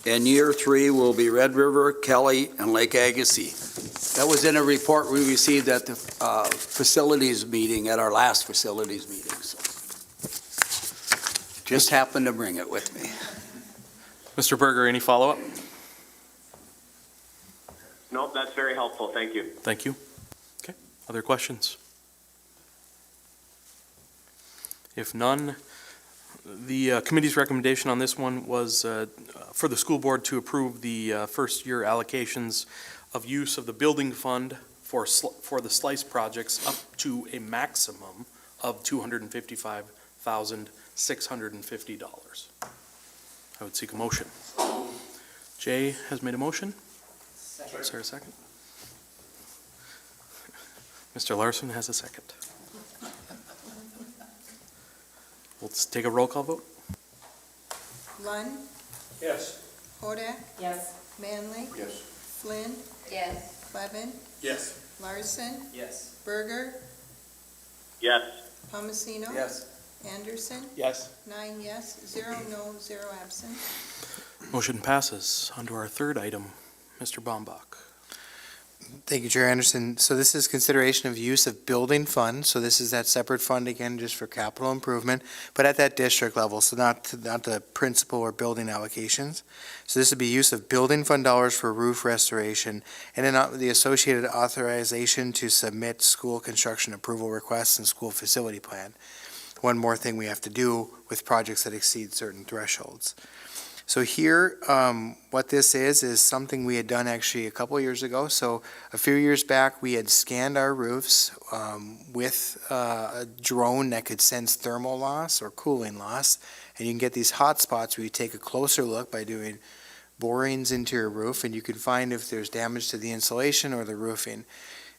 And year 3 will be Red River, Kelly, and Lake Agassiz. That was in a report we received at the facilities meeting, at our last facilities meeting. So just happened to bring it with me. Mr. Berger, any follow-up? No, that's very helpful. Thank you. Thank you. Okay, other questions? If none, the committee's recommendation on this one was for the school board to approve the first-year allocations of use of the building fund for the SLICE projects up to a maximum of $255,650. I would seek a motion. Jay has made a motion. Is there a second? Mr. Larson has a second. Let's take a roll call vote. Lund, Yes. Hodak, Yes. Manley, Yes. Flynn, Yes. Clevin, Yes. Larson, Yes. Berger, Yes. Palmasino. Yes. Anderson, Yes. 9 yes, 0 no, 0 absent. Motion passes. On to our third item, Mr. Bombach. Thank you, Chair Anderson. So this is consideration of use of building fund. So this is that separate fund again, just for capital improvement, but at that district level, so not the principal or building allocations. So this would be use of building fund dollars for roof restoration, and then the associated authorization to submit school construction approval requests and school facility plan. One more thing we have to do with projects that exceed certain thresholds. So here, what this is something we had done actually a couple years ago. So a few years back, we had scanned our roofs with a drone that could sense thermal loss or cooling loss. And you can get these hot spots where you take a closer look by doing borings into your roof, and you can find if there's damage to the insulation or the roofing.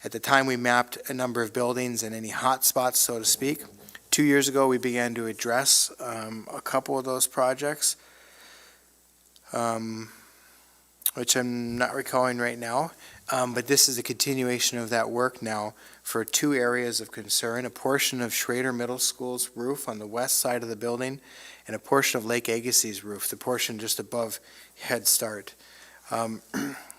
At the time, we mapped a number of buildings and any hot spots, so to speak. 2 years ago, we began to address a couple of those projects. Which I'm not recalling right now, but this is a continuation of that work now for 2 areas of concern: a portion of Schrader Middle School's roof on the west side of the building, and a portion of Lake Agassiz's roof, the portion just above Head Start.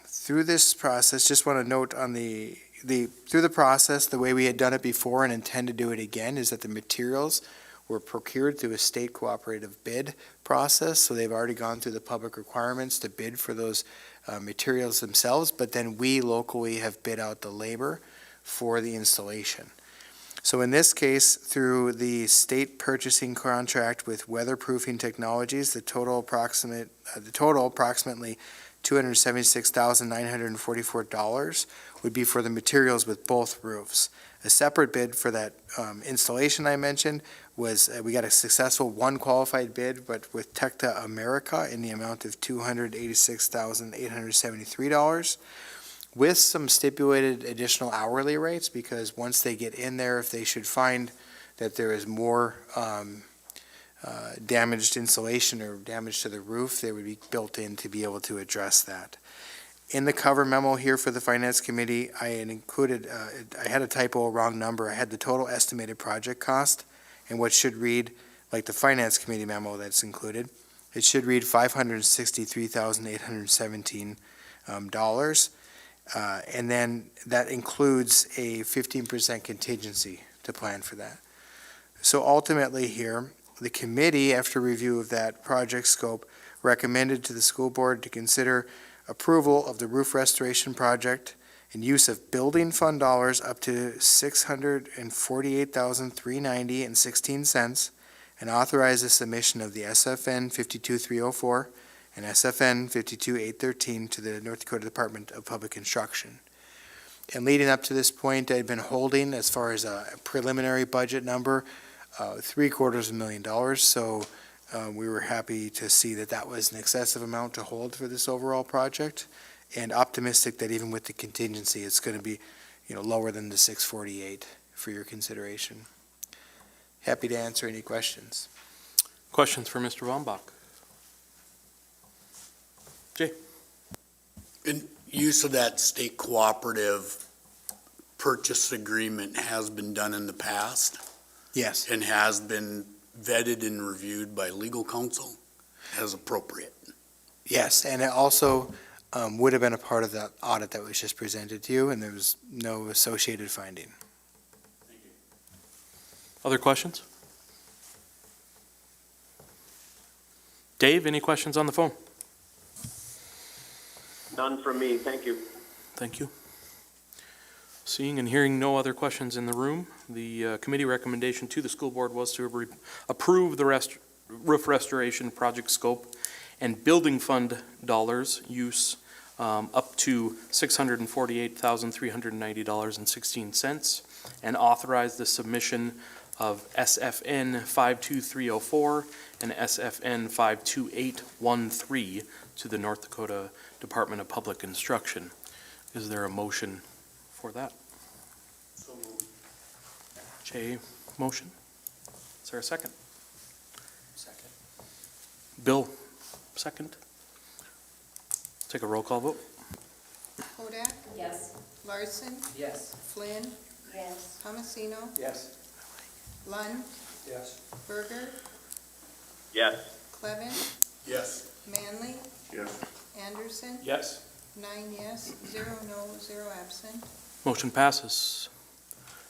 Through this process, just want to note on through the process, the way we had done it before and intend to do it again is that the materials were procured through a state cooperative bid process, so they've already gone through the public requirements to bid for those materials themselves, but then we locally have bid out the labor for the installation. So in this case, through the state purchasing contract with Weatherproofing Technologies, the total approximately $276,944 would be for the materials with both roofs. A separate bid for that installation I mentioned was, we got a successful 1 qualified bid, but with Tecta America in the amount of $286,873, with some stipulated additional hourly rates, because once they get in there, if they should find that there is more damaged insulation or damage to the roof, they would be built in to be able to address that. In the cover memo here for the Finance Committee, I had included, I had a typo, a wrong number. I had the total estimated project cost and what should read, like the Finance Committee memo that's included, it should read $563,817. And then that includes a 15% contingency to plan for that. So ultimately here, the committee, after review of that project scope, recommended to the school board to consider approval of the roof restoration project and use of building fund dollars up to $648,390.16 and authorize the submission of the SFN 52304 and SFN 52813 to the North Dakota Department of Public Instruction. And leading up to this point, I'd been holding, as far as a preliminary budget number, $750,000. So we were happy to see that that was an excessive amount to hold for this overall project, and optimistic that even with the contingency, it's going to be, lower than the 648 for your consideration. Happy to answer any questions. Questions for Mr. Bombach? Jay? And use of that state cooperative purchase agreement has been done in the past Yes. and has been vetted and reviewed by legal counsel as appropriate. Yes, and it also would have been a part of that audit that was just presented to you, and there was no associated finding. Other questions? Dave, any questions on the phone? None from me, thank you. Thank you. Seeing and hearing no other questions in the room, the committee recommendation to the school board was to approve the roof restoration project scope and building fund dollars use up to $648,390.16, and authorize the submission of SFN 52304 and SFN 52813 to the North Dakota Department of Public Instruction. Is there a motion for that? Jay, motion. Is there a second? Second. Bill, second. Take a roll call vote. Hodak? Yes. Larson? Yes. Flynn? Yes. Tomasino? Yes. Lund? Yes. Berger? Yes. Clevin? Yes. Manley? Yes. Anderson? Yes. 9 yes, 0 no, 0 absent. Motion passes.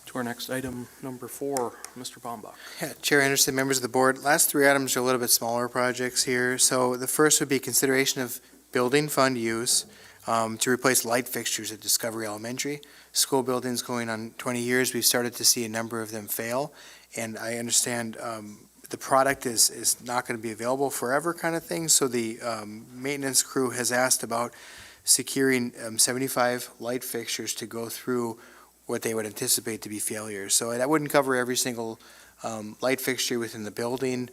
To our next item, number 4, Mr. Bombach. Yeah, Chair Anderson, members of the board, last 3 items are a little bit smaller projects here. So the first would be consideration of building fund use to replace light fixtures at Discovery Elementary. School buildings going on 20 years, we've started to see a number of them fail, and I understand the product is not going to be available forever kind of thing, so the maintenance crew has asked about securing 75 light fixtures to go through what they would anticipate to be failures. So that wouldn't cover every single light fixture within the building,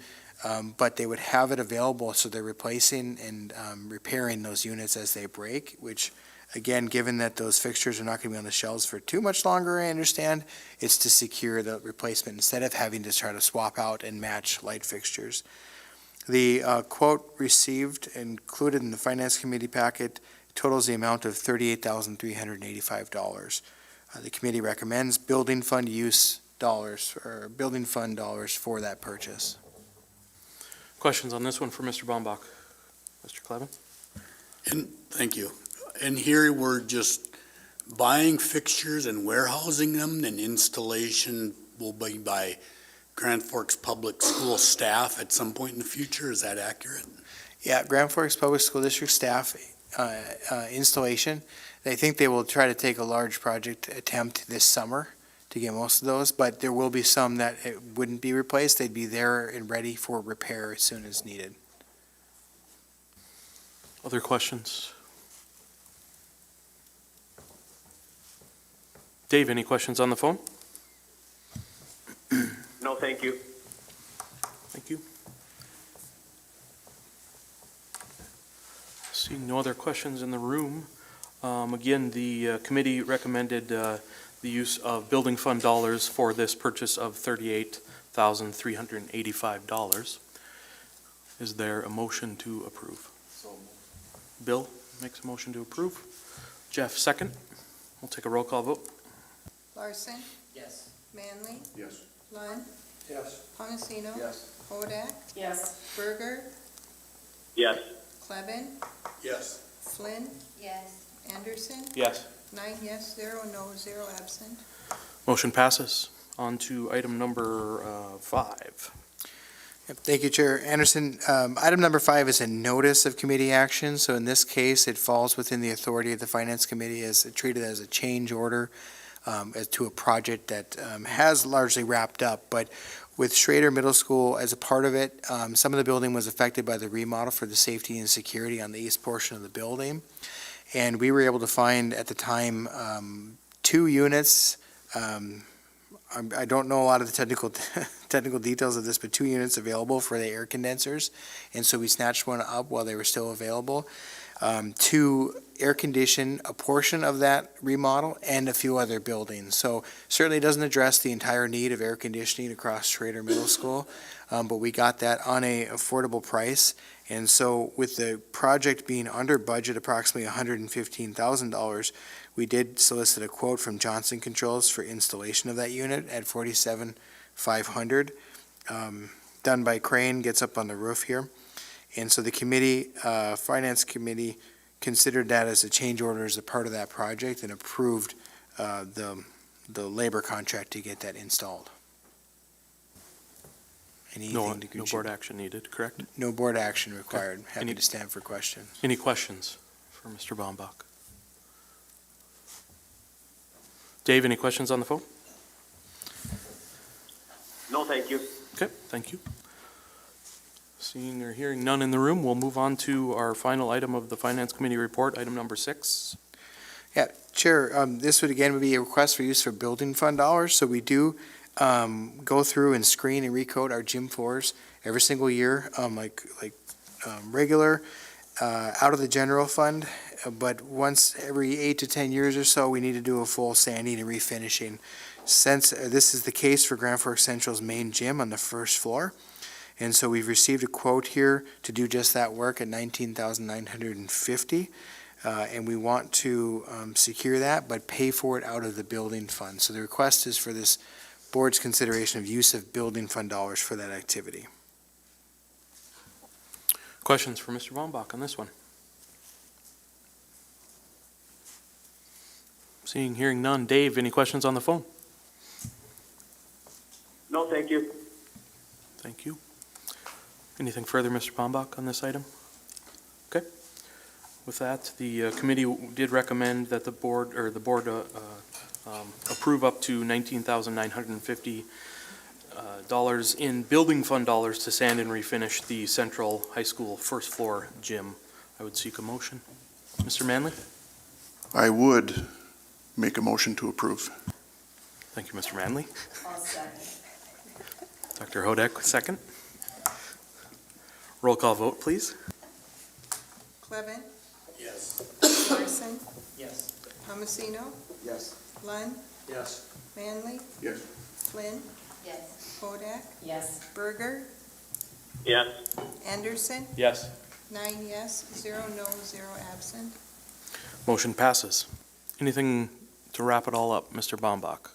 but they would have it available, so they're replacing and repairing those units as they break, which, again, given that those fixtures are not going to be on the shelves for too much longer, I understand, it's to secure the replacement instead of having to try to swap out and match light fixtures. The quote received, included in the Finance Committee packet, totals the amount of $38,385. The committee recommends building fund use dollars, or building fund dollars for that purchase. Questions on this one for Mr. Bombach? Mr. Clevin? And thank you. And here we're just buying fixtures and warehousing them, and installation will be by Grand Forks Public School staff at some point in the future. Is that accurate? Yeah, Grand Forks Public School District staff installation. They think they will try to take a large project attempt this summer to get most of those, but there will be some that it wouldn't be replaced. They'd be there and ready for repair as soon as needed. Other questions? Dave, any questions on the phone? No, thank you. Thank you. Seeing no other questions in the room, again, the committee recommended the use of building fund dollars for this purchase of $38,385. Is there a motion to approve? Bill makes a motion to approve. Jeff, second. We'll take a roll call vote. Larson? Yes. Manley? Yes. Lund? Yes. Palmesino. Yes. Hodak. Yes. Berger. Yes. Kleben. Yes. Flynn. Yes. Anderson. Yes. 9 yes, 0 no, 0 absent. Motion passes. On to item number 5. Yep, thank you, Chair Anderson. Item number 5 is a notice of committee action. So in this case, it falls within the authority of the Finance Committee as treated as a change order to a project that has largely wrapped up. But with Schrader Middle School as a part of it, some of the building was affected by the remodel for the safety and security on the east portion of the building. And we were able to find at the time 2 units. I don't know a lot of the technical details of this, but 2 units available for the air condensers. And so we snatched one up while they were still available to air condition a portion of that remodel and a few other buildings. So certainly doesn't address the entire need of air conditioning across Schrader Middle School, but we got that on a affordable price. And so with the project being under budget, approximately $115,000, we did solicit a quote from Johnson Controls for installation of that unit at $47,500. Done by crane, gets up on the roof here. And so the committee, Finance Committee, considered that as a change order as a part of that project and approved the labor contract to get that installed. No board action needed, correct? No board action required. Okay. Happy to stand for question. Any questions for Mr. Baumbach? Dave, any questions on the phone? No, thank you. Okay, thank you. Seeing or hearing none in the room, we'll move on to our final item of the Finance Committee report, item number 6. Yeah, Chair, this would again be a request for use for building fund dollars. So we do go through and screen and recode our gym floors every single year, regular, out of the general fund. But once every 8 to 10 years or so, we need to do a full sanding and refinishing. Since this is the case for Grand Forks Central's main gym on the first floor. And so we've received a quote here to do just that work at $19,950. And we want to secure that, but pay for it out of the building fund. So the request is for this board's consideration of use of building fund dollars for that activity. Questions for Mr. Baumbach on this one? Seeing, hearing none. Dave, any questions on the phone? No, thank you. Thank you. Anything further, Mr. Baumbach, on this item? Okay. With that, the committee did recommend that the board approve up to $19,950 in building fund dollars to sand and refinish the Central High School first floor gym. I would seek a motion. Mr. Manley? I would make a motion to approve. Thank you, Mr. Manley. I'll second. Dr. Hodak, second. Roll call vote, please. Kleben. Yes. Larson. Yes. Palmesino. Yes. Lund. Yes. Manley. Yes. Flynn. Yes. Hodak. Yes. Berger. Yes. Anderson. Yes. 9 yes, 0 no, 0 absent. Motion passes. Anything to wrap it all up, Mr. Baumbach?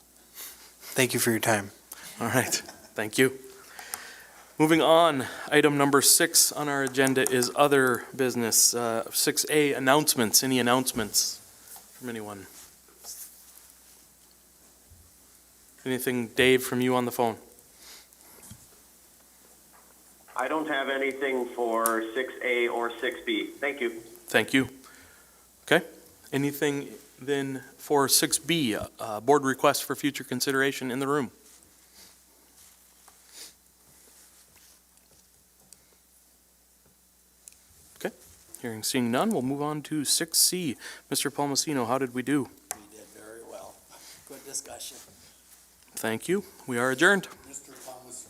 Thank you for your time. All right, thank you. Moving on, item number 6 on our agenda is other business. 6A, announcements. Any announcements from anyone? Anything, Dave, from you on the phone? I don't have anything for 6A or 6B. Thank you. Thank you. Okay, anything then for 6B, board request for future consideration in the room? Okay, hearing, seeing none, we'll move on to 6C. Mr. Palmesino, how did we do? We did very well. Good discussion. Thank you. We are adjourned. Mr. Thomas